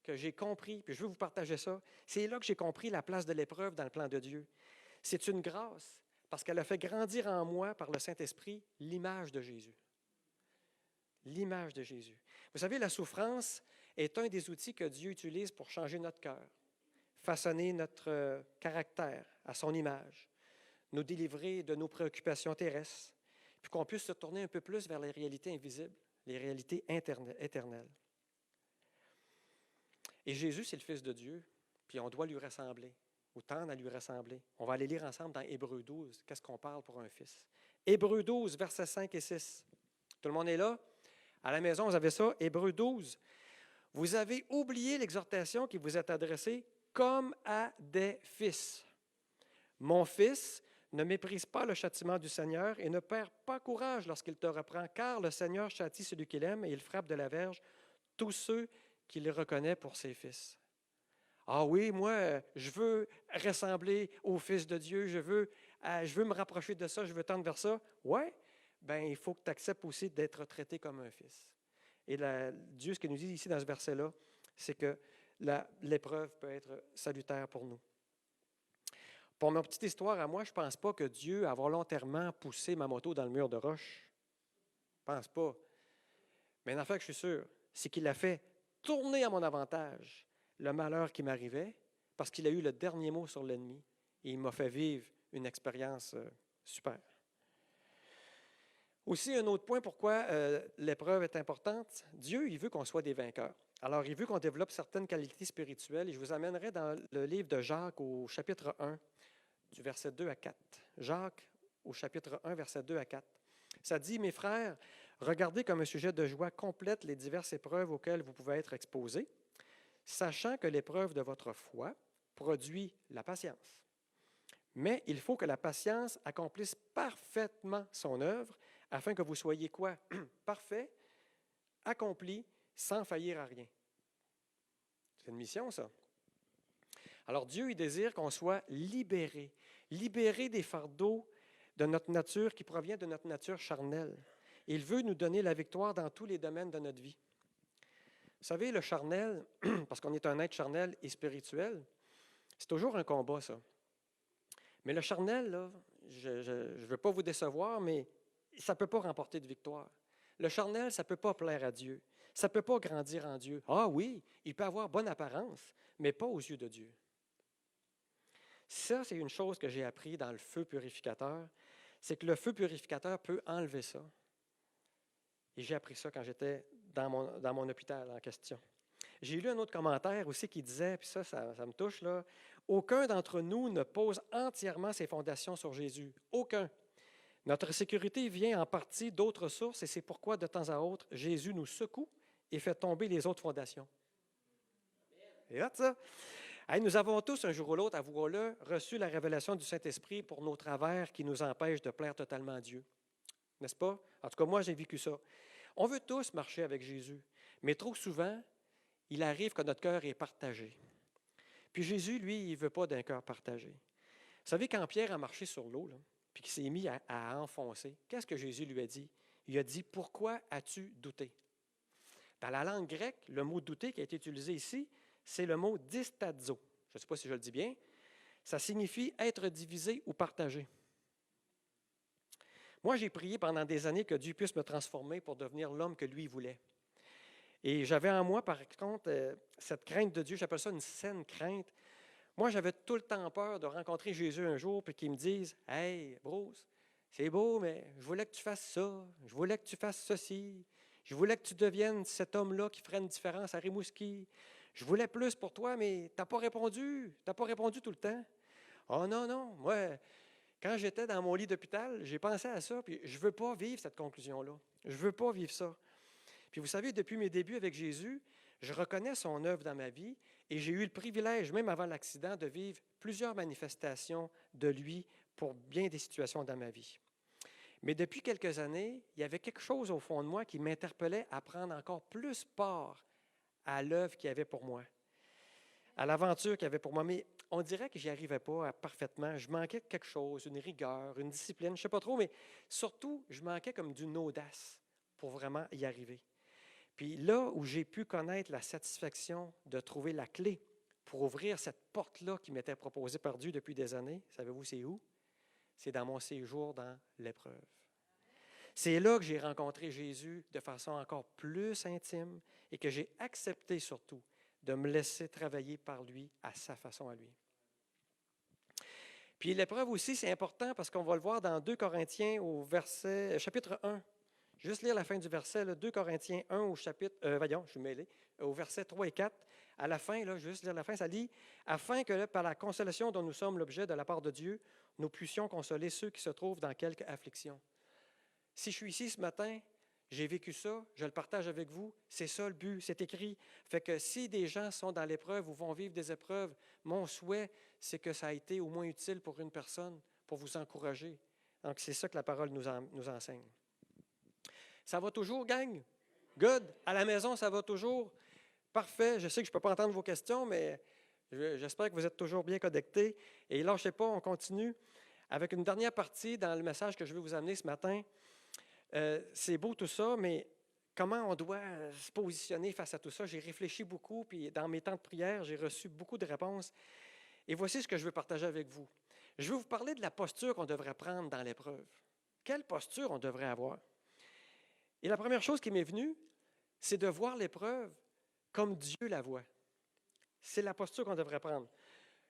Speaker 1: que j'ai compris, puis je veux vous partager ça, c'est là que j'ai compris la place de l'épreuve dans le plan de Dieu. C'est une grâce, parce qu'elle a fait grandir en moi, par le Saint-Esprit, l'image de Jésus. L'image de Jésus. Vous savez, la souffrance est un des outils que Dieu utilise pour changer notre cœur, façonner notre caractère à son image, nous délivrer de nos préoccupations terrestres, puis qu'on puisse se tourner un peu plus vers les réalités invisibles, les réalités éternelles. Et Jésus, c'est le Fils de Dieu, puis on doit lui ressembler, ou tendre à lui ressembler. On va aller lire ensemble dans Hébreux 12, qu'est-ce qu'on parle pour un fils. Hébreux 12, versets 5 et 6. Tout le monde est là? À la maison, vous avez ça, Hébreux 12. Vous avez oublié l'exhortation qui vous est adressée comme à des fils. Mon fils, ne méprise pas le châtiment du Seigneur et ne perds pas courage lorsqu'il te reprend, car le Seigneur châtie celui qu'il aime et il frappe de la verge tous ceux qu'il reconnaît pour ses fils. Ah oui, moi, je veux ressembler au Fils de Dieu, je veux me rapprocher de ça, je veux tendre vers ça. Oui, bien, il faut que tu acceptes aussi d'être traité comme un fils. Et Dieu, ce qu'il nous dit ici dans ce verset-là, c'est que l'épreuve peut être salutaire pour nous. Pour ma petite histoire à moi, je ne pense pas que Dieu a volontairement poussé ma moto dans le mur de roche. Je ne pense pas. Mais une affaire que je suis sûr, c'est qu'il a fait tourner à mon avantage le malheur qui m'arrivait parce qu'il a eu le dernier mot sur l'ennemi et il m'a fait vivre une expérience super. Aussi, un autre point pourquoi l'épreuve est importante, Dieu, il veut qu'on soit des vainqueurs. Alors, il veut qu'on développe certaines qualités spirituelles, et je vous amènerai dans le livre de Jacques au chapitre 1, du verset 2 à 4. Jacques, au chapitre 1, verset 2 à 4. Ça dit, « Mes frères, regardez comme un sujet de joie complète les diverses épreuves auxquelles vous pouvez être exposés, sachant que l'épreuve de votre foi produit la patience. Mais il faut que la patience accomplisse parfaitement son œuvre, afin que vous soyez quoi? Parfait, accompli, sans faillir à rien. » C'est une mission, ça. Alors Dieu, il désire qu'on soit libéré des fardeaux de notre nature qui provient de notre nature charnelle. Il veut nous donner la victoire dans tous les domaines de notre vie. Vous savez, le charnel, parce qu'on est un être charnel et spirituel, c'est toujours un combat, ça. Mais le charnel, là, je ne veux pas vous décevoir, mais ça ne peut pas remporter de victoire. Le charnel, ça ne peut pas plaire à Dieu. Ça ne peut pas grandir en Dieu. Ah oui, il peut avoir bonne apparence, mais pas aux yeux de Dieu. Ça, c'est une chose que j'ai appris dans le feu purificateur, c'est que le feu purificateur peut enlever ça. Et j'ai appris ça quand j'étais dans mon hôpital en question. J'ai lu un autre commentaire aussi qui disait, puis ça me touche, là, « Aucun d'entre nous ne pose entièrement ses fondations sur Jésus. Aucun. Notre sécurité vient en partie d'autres sources et c'est pourquoi, de temps à autre, Jésus nous secoue et fait tomber les autres fondations. » Et là, ça. Hey, nous avons tous, un jour ou l'autre, avouons-le, reçu la révélation du Saint-Esprit pour nos travers qui nous empêchent de plaire totalement à Dieu. N'est-ce pas? En tout cas, moi, j'ai vécu ça. On veut tous marcher avec Jésus, mais trop souvent, il arrive que notre cœur est partagé. Puis Jésus, lui, il ne veut pas d'un cœur partagé. Vous savez, quand Pierre a marché sur l'eau, là, puis qu'il s'est mis à enfoncer, qu'est-ce que Jésus lui a dit? Il a dit, « Pourquoi as-tu douté? » Dans la langue grecque, le mot « douter » qui a été utilisé ici, c'est le mot « distazo ». Je ne sais pas si je le dis bien. Ça signifie être divisé ou partagé. Moi, j'ai prié pendant des années que Dieu puisse me transformer pour devenir l'homme que lui voulait. Et j'avais en moi, par contre, cette crainte de Dieu, j'appelle ça une saine crainte. Moi, j'avais tout le temps peur de rencontrer Jésus un jour et qu'il me dise, « Hey, Bruce, c'est beau, mais je voulais que tu fasses ça, je voulais que tu fasses ceci, je voulais que tu deviennes cet homme-là qui ferait une différence à Rimouski. Je voulais plus pour toi, mais tu n'as pas répondu tout le temps. » Oh non, non, moi, quand j'étais dans mon lit d'hôpital, j'ai pensé à ça, puis je ne veux pas vivre cette conclusion-là. Je ne veux pas vivre ça. Puis vous savez, depuis mes débuts avec Jésus, je reconnais son œuvre dans ma vie et j'ai eu le privilège, même avant l'accident, de vivre plusieurs manifestations de lui pour bien des situations dans ma vie. Mais depuis quelques années, il y avait quelque chose au fond de moi qui m'interpellait à prendre encore plus part à l'œuvre qu'il y avait pour moi, à l'aventure qu'il y avait pour moi. Mais on dirait que je n'y arrivais pas parfaitement. Je manquais de quelque chose, une rigueur, une discipline, je ne sais pas trop, mais surtout, je manquais comme d'une audace pour vraiment y arriver. Puis là où j'ai pu connaître la satisfaction de trouver la clé pour ouvrir cette porte-là qui m'était proposée par Dieu depuis des années, savez-vous c'est où? C'est dans mon séjour dans l'épreuve. C'est là que j'ai rencontré Jésus de façon encore plus intime et que j'ai accepté surtout de me laisser travailler par lui à sa façon à lui. Puis l'épreuve aussi, c'est important parce qu'on va le voir dans 2 Corinthiens au chapitre 1. Juste lire la fin du verset, là, 2 Corinthiens 1 au chapitre, je suis mêlé, au verset 3 et 4. À la fin, là, juste lire la fin, ça dit « Afin que par la consolation dont nous sommes l'objet de la part de Dieu, nous puissions consoler ceux qui se trouvent dans quelque affliction. » Si je suis ici ce matin, j'ai vécu ça, je le partage avec vous, c'est ça le but, c'est écrit. Fait que si des gens sont dans l'épreuve ou vont vivre des épreuves, mon souhait, c'est que ça a été au moins utile pour une personne, pour vous encourager. Donc, c'est ça que la parole nous enseigne. Ça va toujours, gang? Good? À la maison, ça va toujours? Parfait. Je sais que je ne peux pas entendre vos questions, mais j'espère que vous êtes toujours bien connectés. Et là, je ne sais pas, on continue avec une dernière partie dans le message que je vais vous amener ce matin. C'est beau tout ça, mais comment on doit se positionner face à tout ça? J'ai réfléchi beaucoup, puis dans mes temps de prière, j'ai reçu beaucoup de réponses. Et voici ce que je veux partager avec vous. Je veux vous parler de la posture qu'on devrait prendre dans l'épreuve. Quelle posture on devrait avoir? Et la première chose qui m'est venue, c'est de voir l'épreuve comme Dieu la voit. C'est la posture qu'on devrait prendre.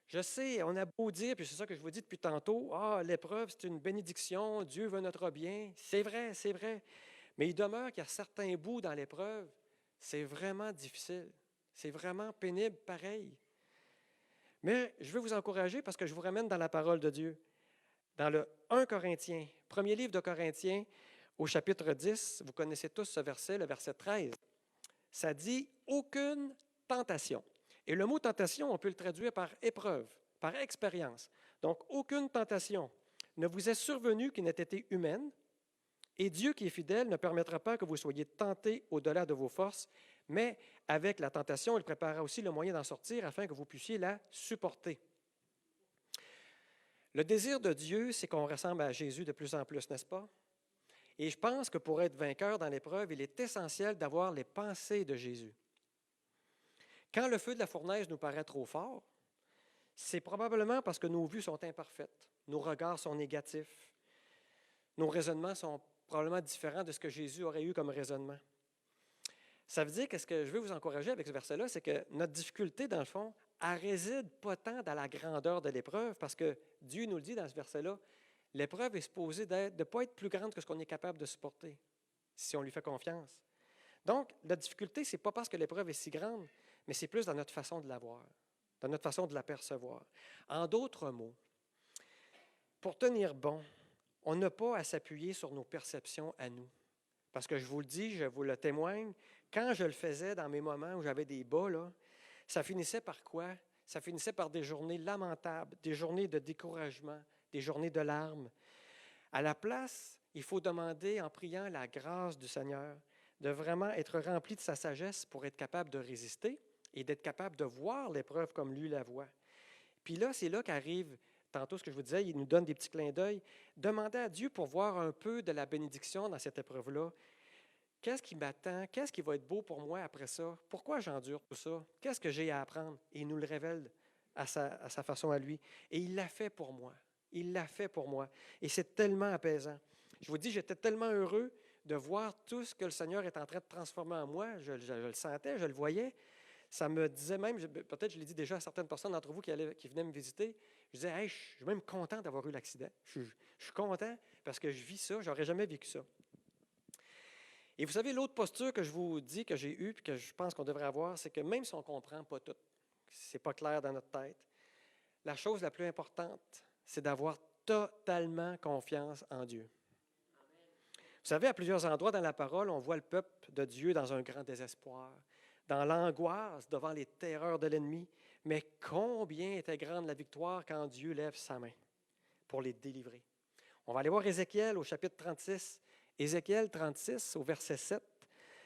Speaker 1: Je sais, on a beau dire, puis c'est ça que je vous dis depuis tantôt, ah, l'épreuve, c'est une bénédiction, Dieu veut notre bien. C'est vrai, c'est vrai. Mais il demeure qu'il y a certains bouts dans l'épreuve, c'est vraiment difficile. C'est vraiment pénible, pareil. Mais je veux vous encourager parce que je vous ramène dans la parole de Dieu. Dans le 1 Corinthiens, premier livre de Corinthiens, au chapitre 10, vous connaissez tous ce verset, le verset 13. Ça dit « aucune tentation ». Et le mot tentation, on peut le traduire par épreuve, par expérience. Donc, aucune tentation ne vous est survenue qui n'ait été humaine, et Dieu qui est fidèle ne permettra pas que vous soyez tentés au-delà de vos forces, mais avec la tentation, il préparera aussi le moyen d'en sortir afin que vous puissiez la supporter. Le désir de Dieu, c'est qu'on ressemble à Jésus de plus en plus, n'est-ce pas? Et je pense que pour être vainqueur dans l'épreuve, il est essentiel d'avoir les pensées de Jésus. Quand le feu de la fournaise nous paraît trop fort, c'est probablement parce que nos vues sont imparfaites, nos regards sont négatifs, nos raisonnements sont probablement différents de ce que Jésus aurait eu comme raisonnement. Ça veut dire que ce que je veux vous encourager avec ce verset-là, c'est que notre difficulté, dans le fond, elle réside pas tant dans la grandeur de l'épreuve, parce que Dieu nous le dit dans ce verset-là, l'épreuve est supposée de ne pas être plus grande que ce qu'on est capable de supporter, si on lui fait confiance. Donc, la difficulté, ce n'est pas parce que l'épreuve est si grande, mais c'est plus dans notre façon de la voir, dans notre façon de la percevoir. En d'autres mots, pour tenir bon, on n'a pas à s'appuyer sur nos perceptions à nous. Parce que je vous le dis, je vous le témoigne, quand je le faisais dans mes moments où j'avais des bas, là, ça finissait par quoi? Ça finissait par des journées lamentables, des journées de découragement, des journées de larmes. À la place, il faut demander en priant la grâce du Seigneur, de vraiment être rempli de sa sagesse pour être capable de résister et d'être capable de voir l'épreuve comme lui la voit. Puis là, c'est là qu'arrive, tantôt ce que je vous disais, il nous donne des petits clins d'œil. Demandez à Dieu pour voir un peu de la bénédiction dans cette épreuve-là. Qu'est-ce qui m'attend? Qu'est-ce qui va être beau pour moi après ça? Pourquoi j'endure tout ça? Qu'est-ce que j'ai à apprendre? Et il nous le révèle à sa façon à lui. Et il l'a fait pour moi. Il l'a fait pour moi. Et c'est tellement apaisant. Je vous dis, j'étais tellement heureux de voir tout ce que le Seigneur est en train de transformer en moi. Je le sentais, je le voyais. Ça me disait même, peut-être je l'ai dit déjà à certaines personnes d'entre vous qui venaient me visiter, je disais, hey, je suis même content d'avoir eu l'accident. Je suis content parce que je vis ça, je n'aurais jamais vécu ça. Et vous savez, l'autre posture que je vous dis que j'ai eue et que je pense qu'on devrait avoir, c'est que même si on ne comprend pas tout, ce n'est pas clair dans notre tête, la chose la plus importante, c'est d'avoir totalement confiance en Dieu. Vous savez, à plusieurs endroits dans la parole, on voit le peuple de Dieu dans un grand désespoir, dans l'angoisse devant les terreurs de l'ennemi. Mais combien était grande la victoire quand Dieu lève sa main pour les délivrer. On va aller voir Ézéchiel au chapitre 36. Ézéchiel 36 au verset 7.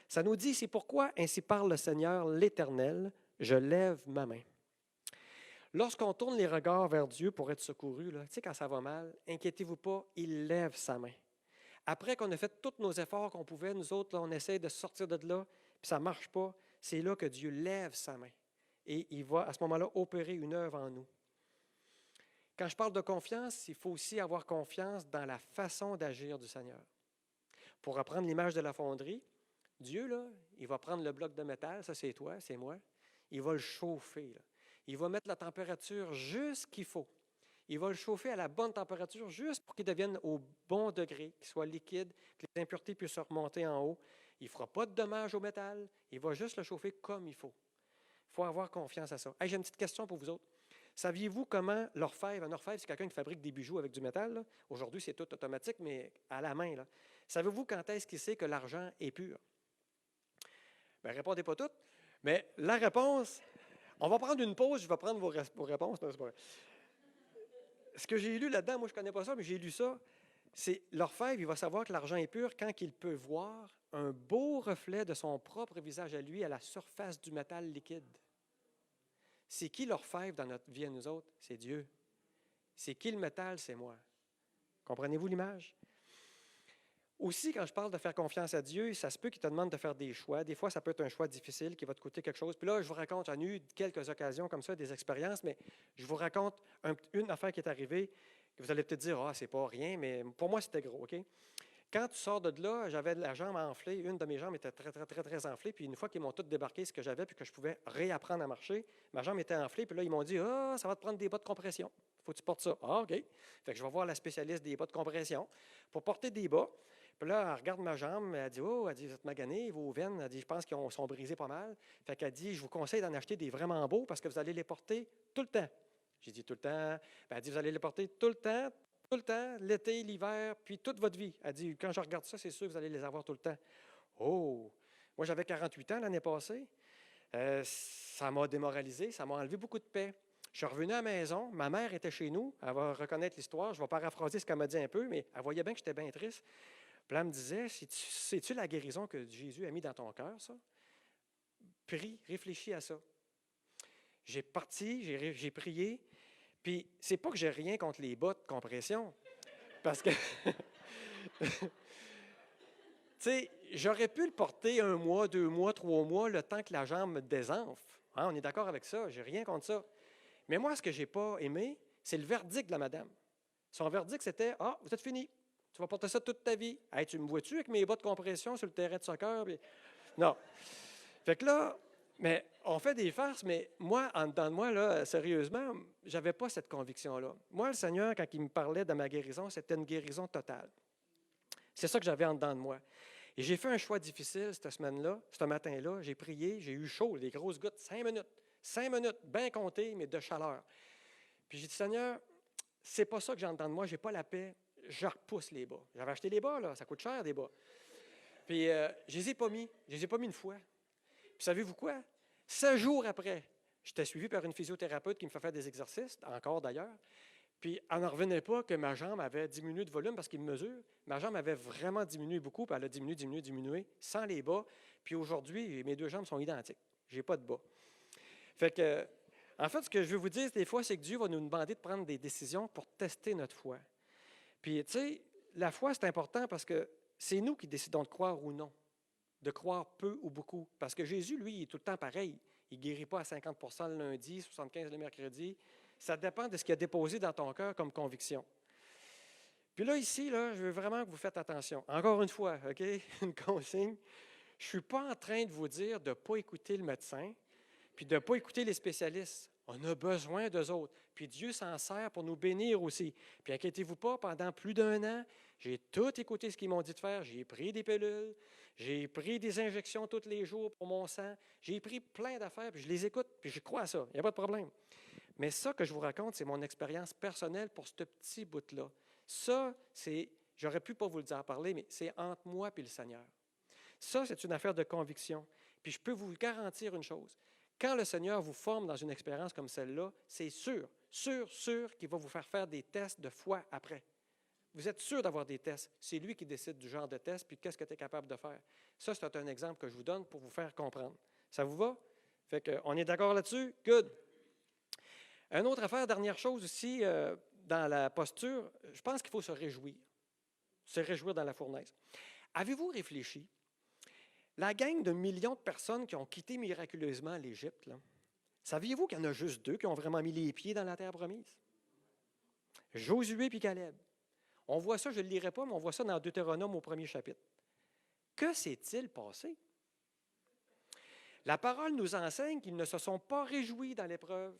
Speaker 1: Ça nous dit, c'est pourquoi ainsi parle le Seigneur l'Éternel, je lève ma main. Lorsqu'on tourne les regards vers Dieu pour être secouru, là, tu sais, quand ça va mal, inquiétez-vous pas, il lève sa main. Après qu'on a fait tous nos efforts qu'on pouvait, nous autres, là, on essaie de sortir de là, puis ça ne marche pas, c'est là que Dieu lève sa main. Et il va, à ce moment-là, opérer une œuvre en nous. Quand je parle de confiance, il faut aussi avoir confiance dans la façon d'agir du Seigneur. Pour reprendre l'image de la fonderie, Dieu, là, il va prendre le bloc de métal, ça c'est toi, c'est moi, il va le chauffer. Là. Il va mettre la température juste qu'il faut. Il va le chauffer à la bonne température juste pour qu'il devienne au bon degré, qu'il soit liquide, que les impuretés puissent remonter en haut. Il ne fera pas de dommages au métal, il va juste le chauffer comme il faut. Il faut avoir confiance à ça. Hey, j'ai une petite question pour vous autres. Saviez-vous comment l'orfèvre, un orfèvre, c'est quelqu'un qui fabrique des bijoux avec du métal. Là. Aujourd'hui, c'est tout automatique, mais à la main. Là. Savez-vous quand est-ce qu'il sait que l'argent est pur? Bien, répondez pas toutes. Mais la réponse, on va prendre une pause, je vais prendre vos réponses. Non, c'est pas vrai. Ce que j'ai lu là-dedans, moi je ne connais pas ça, mais j'ai lu ça, c'est l'orfèvre, il va savoir que l'argent est pur quand il peut voir un beau reflet de son propre visage à lui à la surface du métal liquide. C'est qui l'orfèvre dans notre vie à nous autres? C'est Dieu. C'est qui le métal? C'est moi. Comprenez-vous l'image? Aussi, quand je parle de faire confiance à Dieu, ça se peut qu'il te demande de faire des choix. Des fois, ça peut être un choix difficile qui va te coûter quelque chose. Puis là, je vous raconte, j'en ai eu quelques occasions comme ça, des expériences, mais je vous raconte une affaire qui est arrivée, que vous allez peut-être dire, ah, c'est pas rien, mais pour moi, c'était gros, OK? Quand tu sors de là, j'avais la jambe enflée. Une de mes jambes était très, très, très, très enflée. Puis une fois qu'ils m'ont tout débarqué ce que j'avais, puis que je pouvais réapprendre à marcher, ma jambe était enflée. Puis là, ils m'ont dit, ah, ça va te prendre des bas de compression. Faut que tu portes ça. Ah, OK. Fait que je vais voir la spécialiste des bas de compression pour porter des bas. Puis là, elle regarde ma jambe, elle dit, oh, elle dit, vous êtes magané, vos veines, elle dit, je pense qu'ils sont brisés pas mal. Fait qu'elle dit, je vous conseille d'en acheter des vraiment beaux parce que vous allez les porter tout le temps. J'ai dit tout le temps. Ben, elle dit, vous allez les porter tout le temps, l'été, l'hiver, puis toute votre vie. Elle dit, quand je regarde ça, c'est sûr que vous allez les avoir tout le temps. Oh! Moi, j'avais 48 ans l'année passée. Ça m'a démoralisé, ça m'a enlevé beaucoup de paix. Je suis revenu à la maison, ma mère était chez nous, elle va reconnaître l'histoire, je vais paraphraser ce qu'elle m'a dit un peu, mais elle voyait bien que j'étais bien triste. Puis elle me disait, sais-tu la guérison que Jésus a mis dans ton cœur, ça? Prie, réfléchis à ça. J'ai parti, j'ai prié, puis c'est pas que j'ai rien contre les bas de compression, parce que, tu sais, j'aurais pu le porter 1 mois, 2 mois, 3 mois, le temps que la jambe me désenfle. Hein, on est d'accord avec ça, j'ai rien contre ça. Mais moi, ce que j'ai pas aimé, c'est le verdict de la madame. Son verdict, c'était, ah, vous êtes fini, tu vas porter ça toute ta vie. Hey, tu me vois-tu avec mes bas de compression sur le terrain de soccer? Puis... Non. Fait que là, mais on fait des farces, mais moi, en dedans de moi, là, sérieusement, j'avais pas cette conviction-là. Moi, le Seigneur, quand il me parlait de ma guérison, c'était une guérison totale. C'est ça que j'avais en dedans de moi. Et j'ai fait un choix difficile cette semaine-là, ce matin-là. J'ai prié, j'ai eu chaud, des grosses gouttes, 5 minutes. 5 minutes, bien comptées, mais de chaleur. Puis j'ai dit, Seigneur, c'est pas ça que j'ai en dedans de moi, j'ai pas la paix, je repousse les bas. J'avais acheté les bas, là, ça coûte cher, des bas. Puis je les ai pas mis, une fois. Puis savez-vous quoi? 7 jours après, j'étais suivi par une physiothérapeute qui me fait faire des exercices, encore d'ailleurs. Puis elle n'en revenait pas que ma jambe avait diminué de volume parce qu'il me mesure. Ma jambe avait vraiment diminué beaucoup, puis elle a diminué, sans les bas. Puis aujourd'hui, mes 2 jambes sont identiques. Je n'ai pas de bas. Fait que, en fait, ce que je veux vous dire des fois, c'est que Dieu va nous demander de prendre des décisions pour tester notre foi. Puis, tu sais, la foi, c'est important parce que c'est nous qui décidons de croire ou non, de croire peu ou beaucoup. Parce que Jésus, lui, il est tout le temps pareil. Il ne guérit pas à 50 le lundi, 75 le mercredi. Ça dépend de ce qu'il a déposé dans ton cœur comme conviction. Puis là, ici, là, je veux vraiment que vous faites attention. Encore une fois, OK, une consigne. Je ne suis pas en train de vous dire de ne pas écouter le médecin, puis de ne pas écouter les spécialistes. On a besoin d'eux autres. Puis Dieu s'en sert pour nous bénir aussi. Puis inquiétez-vous pas, pendant plus d'1 an, j'ai tout écouté ce qu'ils m'ont dit de faire. J'ai pris des pilules, j'ai pris des injections tous les jours pour mon sang. J'ai pris plein d'affaires, puis je les écoute, puis je crois à ça. Il n'y a pas de problème. Mais ça que je vous raconte, c'est mon expérience personnelle pour ce petit bout-là. Ça, j'aurais pu pas vous le dire parler, mais c'est entre moi et le Seigneur. Ça, c'est une affaire de conviction. Puis je peux vous garantir une chose. Quand le Seigneur vous forme dans une expérience comme celle-là, c'est sûr qu'il va vous faire des tests de foi après. Vous êtes sûr d'avoir des tests. C'est lui qui décide du genre de test, puis qu'est-ce que tu es capable de faire. Ça, c'est un exemple que je vous donne pour vous faire comprendre. Ça vous va? Fait qu'on est d'accord là-dessus? Good. Une autre affaire, dernière chose aussi, dans la posture, je pense qu'il faut se réjouir. Se réjouir dans la fournaise. Avez-vous réfléchi? La gang de millions de personnes qui ont quitté miraculeusement l'Égypte, là, saviez-vous qu'il y en a juste 2 qui ont vraiment mis les pieds dans la terre promise? Josué et Caleb. On voit ça, je ne le lirai pas, mais on voit ça dans Deutéronome au 1er chapitre. Que s'est-il passé? La parole nous enseigne qu'ils ne se sont pas réjouis dans l'épreuve.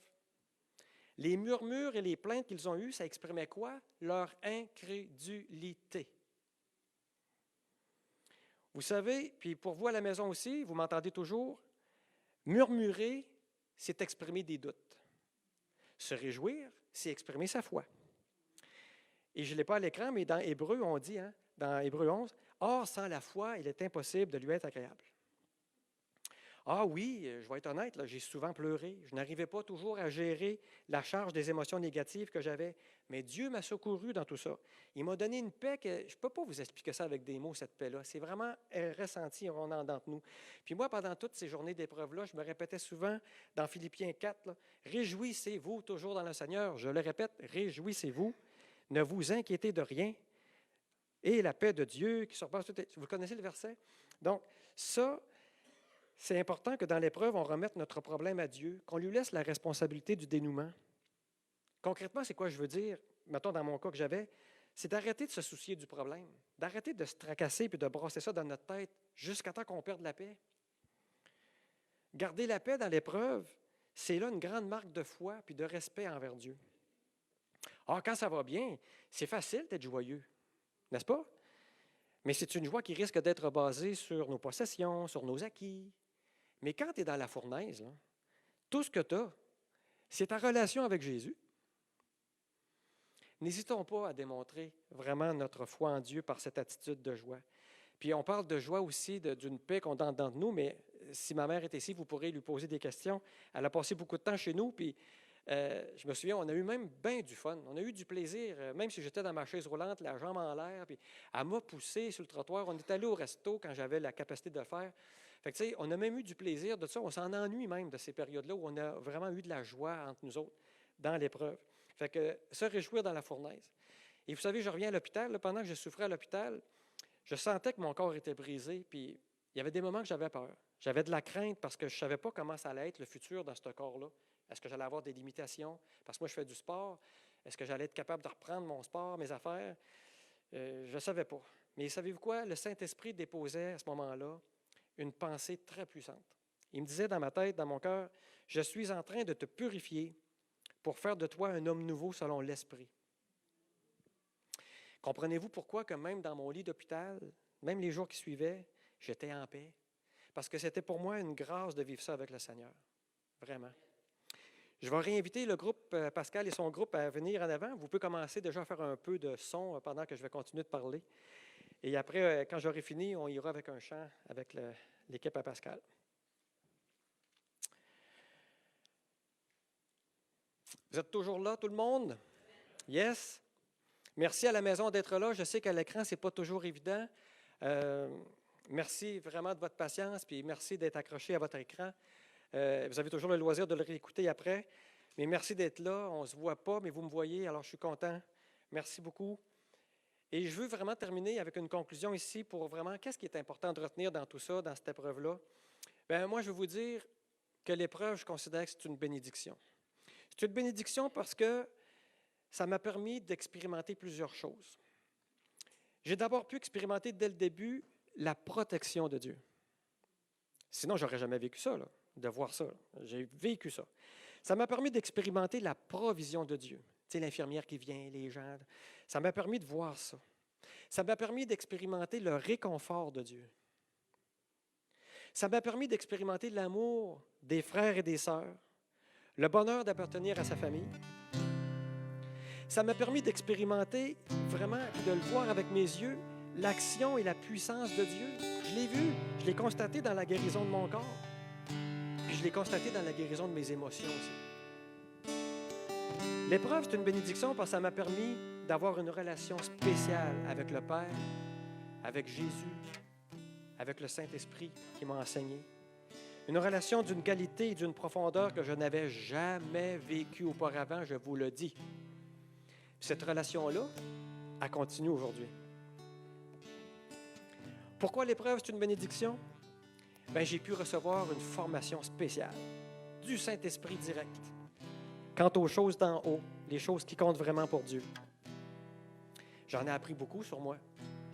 Speaker 1: Les murmures et les plaintes qu'ils ont eues, ça exprimait quoi? Leur incrédulité. Vous savez, puis pour vous à la maison aussi, vous m'entendez toujours, murmurer, c'est exprimer des doutes. Se réjouir, c'est exprimer sa foi. Et je ne l'ai pas à l'écran, mais dans Hébreu, on dit, dans Hébreu 11, « Or, sans la foi, il est impossible de lui être agréable. » Ah oui, je vais être honnête, là, j'ai souvent pleuré. Je n'arrivais pas toujours à gérer la charge des émotions négatives que j'avais. Mais Dieu m'a secouru dans tout ça. Il m'a donné une paix que je ne peux pas vous expliquer ça avec des mots, cette paix-là. C'est vraiment ressenti en d'entre nous. Puis moi, pendant toutes ces journées d'épreuve-là, je me répétais souvent dans Philippiens 4, là, « Réjouissez-vous toujours dans le Seigneur. » Je le répète, « Réjouissez-vous. Ne vous inquiétez de rien. Et la paix de Dieu qui surpasse tout... » Vous connaissez le verset? Donc, ça... C'est important que dans l'épreuve, on remette notre problème à Dieu, qu'on lui laisse la responsabilité du dénouement. Concrètement, c'est quoi je veux dire? Mettons dans mon cas que j'avais, c'est d'arrêter de se soucier du problème, d'arrêter de se tracasser et de brasser ça dans notre tête jusqu'à temps qu'on perde la paix. Garder la paix dans l'épreuve, c'est là une grande marque de foi puis de respect envers Dieu. Ah, quand ça va bien, c'est facile d'être joyeux, n'est-ce pas? Mais c'est une joie qui risque d'être basée sur nos possessions, sur nos acquis. Mais quand tu es dans la fournaise, là, tout ce que tu as, c'est ta relation avec Jésus. N'hésitons pas à démontrer vraiment notre foi en Dieu par cette attitude de joie. Puis on parle de joie aussi, d'une paix qu'on a dans nous, mais si ma mère est ici, vous pourrez lui poser des questions. Elle a passé beaucoup de temps chez nous, puis je me souviens, on a eu même bien du fun. On a eu du plaisir, même si j'étais dans ma chaise roulante, la jambe en l'air, puis elle m'a poussé sur le trottoir. On est allé au resto quand j'avais la capacité de le faire. Fait que, tu sais, on a même eu du plaisir de ça. On s'en ennuie même de ces périodes-là où on a vraiment eu de la joie entre nous autres dans l'épreuve. Fait que se réjouir dans la fournaise. Et vous savez, je reviens à l'hôpital. Là, pendant que je souffrais à l'hôpital, je sentais que mon corps était brisé, puis il y avait des moments que j'avais peur. J'avais de la crainte parce que je ne savais pas comment ça allait être le futur dans ce corps-là. Est-ce que j'allais avoir des limitations? Parce que moi, je fais du sport. Est-ce que j'allais être capable de reprendre mon sport, mes affaires? Je ne savais pas. Mais savez-vous quoi? Le Saint-Esprit déposait à ce moment-là une pensée très puissante. Il me disait dans ma tête, dans mon cœur, « Je suis en train de te purifier pour faire de toi un homme nouveau selon l'Esprit. » Comprenez-vous pourquoi que même dans mon lit d'hôpital, même les jours qui suivaient, j'étais en paix? Parce que c'était pour moi une grâce de vivre ça avec le Seigneur. Vraiment. Je vais réinviter le groupe, Pascal et son groupe, à venir en avant. Vous pouvez commencer déjà à faire un peu de son pendant que je vais continuer de parler. Et après, quand j'aurai fini, on ira avec un chant avec l'équipe à Pascal. Vous êtes toujours là, tout le monde? Yes? Merci à la maison d'être là. Je sais qu'à l'écran, ce n'est pas toujours évident. Merci vraiment de votre patience, puis merci d'être accroché à votre écran. Vous avez toujours le loisir de le réécouter après. Mais merci d'être là. On ne se voit pas, mais vous me voyez, alors je suis content. Merci beaucoup. Et je veux vraiment terminer avec une conclusion ici pour vraiment, qu'est-ce qui est important de retenir dans tout ça, dans cette épreuve-là? Bien, moi, je veux vous dire que l'épreuve, je considère que c'est une bénédiction. C'est une bénédiction parce que ça m'a permis d'expérimenter plusieurs choses. J'ai d'abord pu expérimenter dès le début la protection de Dieu. Sinon, je n'aurais jamais vécu ça, là, de voir ça. J'ai vécu ça. Ça m'a permis d'expérimenter la provision de Dieu. Tu sais, l'infirmière qui vient, les gens. Ça m'a permis de voir ça. Ça m'a permis d'expérimenter le réconfort de Dieu. Ça m'a permis d'expérimenter l'amour des frères et des sœurs, le bonheur d'appartenir à sa famille. Ça m'a permis d'expérimenter vraiment, de le voir avec mes yeux, l'action et la puissance de Dieu. Je l'ai vu, je l'ai constaté dans la guérison de mon corps, puis je l'ai constaté dans la guérison de mes émotions aussi. L'épreuve, c'est une bénédiction parce que ça m'a permis d'avoir une relation spéciale avec le Père, avec Jésus, avec le Saint-Esprit qui m'a enseigné. Une relation d'une qualité et d'une profondeur que je n'avais jamais vécue auparavant, je vous le dis. Cette relation-là, elle continue aujourd'hui. Pourquoi l'épreuve, c'est une bénédiction? Bien, j'ai pu recevoir une formation spéciale du Saint-Esprit direct. Quant aux choses d'en haut, les choses qui comptent vraiment pour Dieu. J'en ai appris beaucoup sur moi.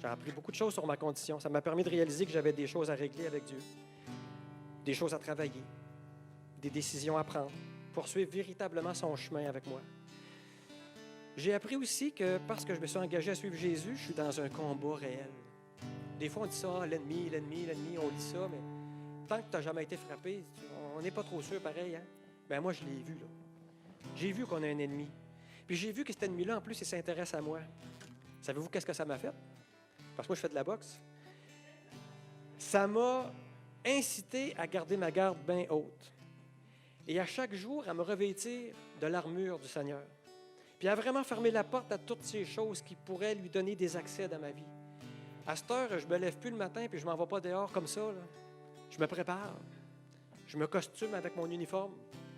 Speaker 1: J'ai appris beaucoup de choses sur ma condition. Ça m'a permis de réaliser que j'avais des choses à régler avec Dieu, des choses à travailler, des décisions à prendre, poursuivre véritablement son chemin avec moi. J'ai appris aussi que parce que je me suis engagé à suivre Jésus, je suis dans un combat réel. Des fois, on dit ça, l'ennemi, on dit ça, mais tant que tu n'as jamais été frappé, on n'est pas trop sûr pareil. Hein? Bien, moi, je l'ai vu, là. J'ai vu qu'on a un ennemi. Puis j'ai vu que cet ennemi-là, en plus, il s'intéresse à moi. Savez-vous qu'est-ce que ça m'a fait? Parce que moi, je fais de la boxe. Ça m'a incité à garder ma garde bien haute. Et à chaque jour, à me revêtir de l'armure du Seigneur. Puis à vraiment fermer la porte à toutes ces choses qui pourraient lui donner des accès dans ma vie. À cette heure, je ne me lève plus le matin puis je ne m'en vais pas dehors comme ça. Là. Je me prépare. Je me costume avec mon uniforme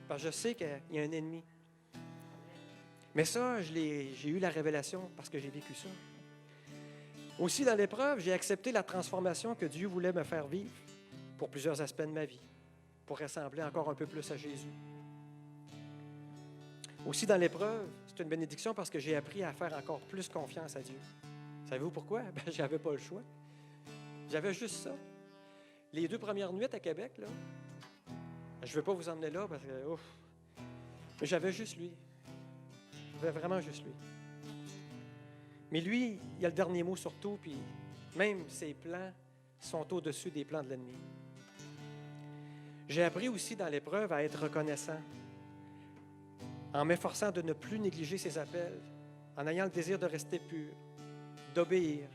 Speaker 1: parce que je sais qu'il y a un ennemi. Mais ça, j'ai eu la révélation parce que j'ai vécu ça. Aussi, dans l'épreuve, j'ai accepté la transformation que Dieu voulait me faire vivre pour plusieurs aspects de ma vie, pour ressembler encore un peu plus à Jésus. Aussi, dans l'épreuve, c'est une bénédiction parce que j'ai appris à faire encore plus confiance à Dieu. Savez-vous pourquoi? Je n'avais pas le choix. J'avais juste ça. Les 2 premières nuits à Québec, là, je ne vais pas vous emmener là parce que, ouf, mais j'avais juste lui. J'avais vraiment juste lui. Mais lui, il a le dernier mot sur tout, puis même ses plans sont au-dessus des plans de l'ennemi. J'ai appris aussi dans l'épreuve à être reconnaissant, en m'efforçant de ne plus négliger ses appels, en ayant le désir de rester pur, d'obéir,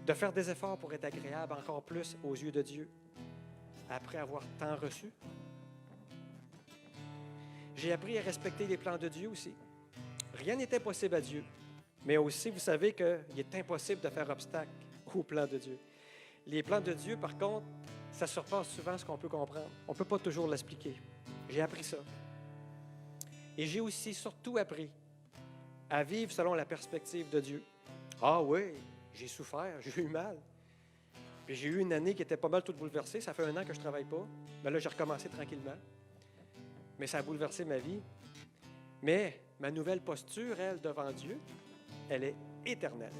Speaker 1: de faire des efforts pour être agréable encore plus aux yeux de Dieu, après avoir tant reçu. J'ai appris à respecter les plans de Dieu aussi. Rien n'est impossible à Dieu, mais aussi, vous savez qu'il est impossible de faire obstacle aux plans de Dieu. Les plans de Dieu, par contre, ça surpasse souvent ce qu'on peut comprendre. On ne peut pas toujours l'expliquer. J'ai appris ça. Et j'ai aussi surtout appris à vivre selon la perspective de Dieu. Ah oui, j'ai souffert, j'ai eu mal. Puis j'ai eu une année qui était pas mal toute bouleversée. Ça fait 1 an que je ne travaille pas. Mais là, j'ai recommencé tranquillement. Mais ça a bouleversé ma vie. Mais ma nouvelle posture, elle, devant Dieu, elle est éternelle.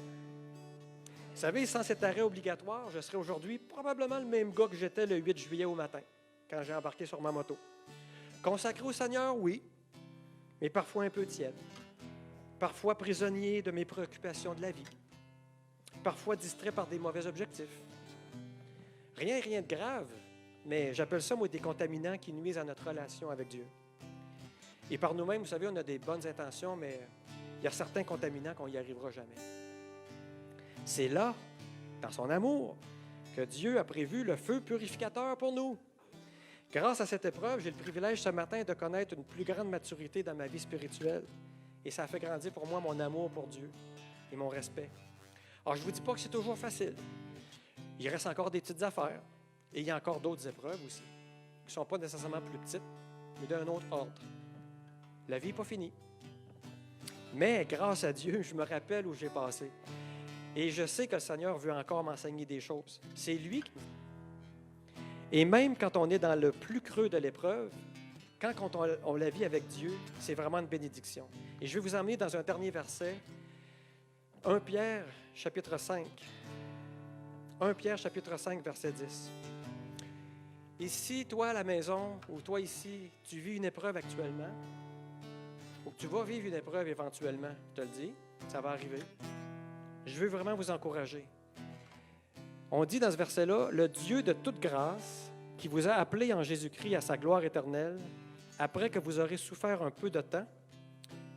Speaker 1: Vous savez, sans cet arrêt obligatoire, je serais aujourd'hui probablement le même gars que j'étais le 8 juillet au matin, quand j'ai embarqué sur ma moto. Consacré au Seigneur, oui, mais parfois un peu tiède. Parfois prisonnier de mes préoccupations de la vie. Parfois distrait par des mauvais objectifs. Rien de grave, mais j'appelle ça, moi, des contaminants qui nuisent à notre relation avec Dieu. Et par nous-mêmes, vous savez, on a des bonnes intentions, mais il y a certains contaminants qu'on n'y arrivera jamais. C'est là, dans son amour, que Dieu a prévu le feu purificateur pour nous. Grâce à cette épreuve, j'ai le privilège ce matin de connaître une plus grande maturité dans ma vie spirituelle. Et ça a fait grandir pour moi mon amour pour Dieu et mon respect. Alors, je ne vous dis pas que c'est toujours facile. Il reste encore des petites affaires. Et il y a encore d'autres épreuves aussi, qui ne sont pas nécessairement plus petites, mais d'un autre ordre. La vie n'est pas finie. Mais grâce à Dieu, je me rappelle où j'ai passé. Et je sais que le Seigneur veut encore m'enseigner des choses. C'est lui qui... Et même quand on est dans le plus creux de l'épreuve, quand on la vit avec Dieu, c'est vraiment une bénédiction. Et je vais vous emmener dans un dernier verset, 1 Pierre, chapitre 5. 1 Pierre, chapitre 5, verset 10. Et si toi, à la maison, ou toi ici, tu vis une épreuve actuellement, ou que tu vas vivre une épreuve éventuellement, je te le dis, ça va arriver, je veux vraiment vous encourager. On dit dans ce verset-là, « Le Dieu de toute grâce, qui vous a appelé en Jésus-Christ à sa gloire éternelle, après que vous aurez souffert un peu de temps,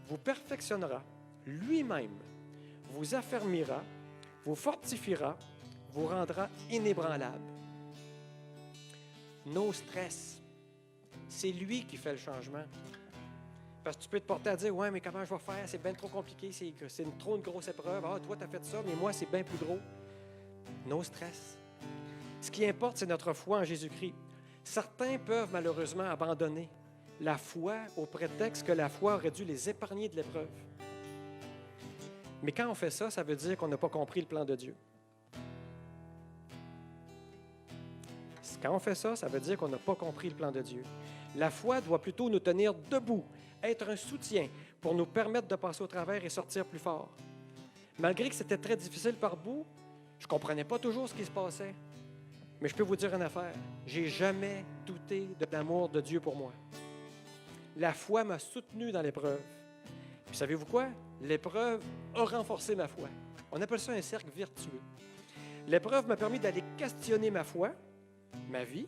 Speaker 1: vous perfectionnera lui-même, vous affermira, vous fortifiera, vous rendra inébranlable. » No stress. C'est lui qui fait le changement. Parce que tu peux te porter à dire, « Ouais, mais comment je vais faire? C'est bien trop compliqué, c'est trop une grosse épreuve. Ah, toi, tu as fait ça, mais moi, c'est bien plus gros. » No stress. Ce qui importe, c'est notre foi en Jésus-Christ. Certains peuvent malheureusement abandonner la foi au prétexte que la foi aurait dû les épargner de l'épreuve. Mais quand on fait ça, ça veut dire qu'on n'a pas compris le plan de Dieu. Quand on fait ça, ça veut dire qu'on n'a pas compris le plan de Dieu. La foi doit plutôt nous tenir debout, être un soutien pour nous permettre de passer au travers et sortir plus fort. Malgré que c'était très difficile par bout, je ne comprenais pas toujours ce qui se passait. Mais je peux vous dire une affaire, j'ai jamais douté de l'amour de Dieu pour moi. La foi m'a soutenu dans l'épreuve. Puis savez-vous quoi? L'épreuve a renforcé ma foi. On appelle ça un cercle vertueux. L'épreuve m'a permis d'aller questionner ma foi, ma vie.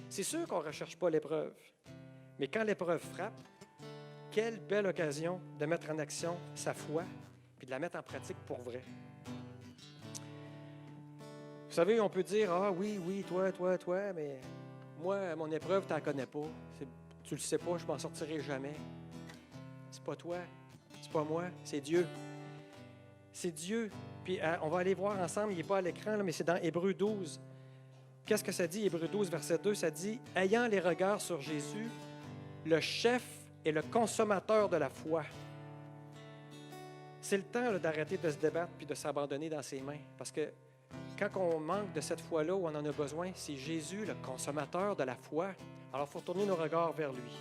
Speaker 1: C'est sûr qu'on ne recherche pas l'épreuve. Mais quand l'épreuve frappe, quelle belle occasion de mettre en action sa foi puis de la mettre en pratique pour vrai. Vous savez, on peut dire, « Ah oui, toi, mais moi, mon épreuve, tu n'en connais pas. Tu ne le sais pas, je ne m'en sortirai jamais. » C'est pas toi, c'est pas moi, c'est Dieu. C'est Dieu. Puis on va aller voir ensemble, il n'est pas à l'écran, là, mais c'est dans Hébreux 12. Qu'est-ce que ça dit, Hébreux 12, verset 2? Ça dit, « Ayant les regards sur Jésus, le chef et le consommateur de la foi. » C'est le temps là, d'arrêter de se débattre puis de s'abandonner dans ses mains. Parce que quand on manque de cette foi-là où on en a besoin, c'est Jésus, le consommateur de la foi. Alors, il faut tourner nos regards vers lui.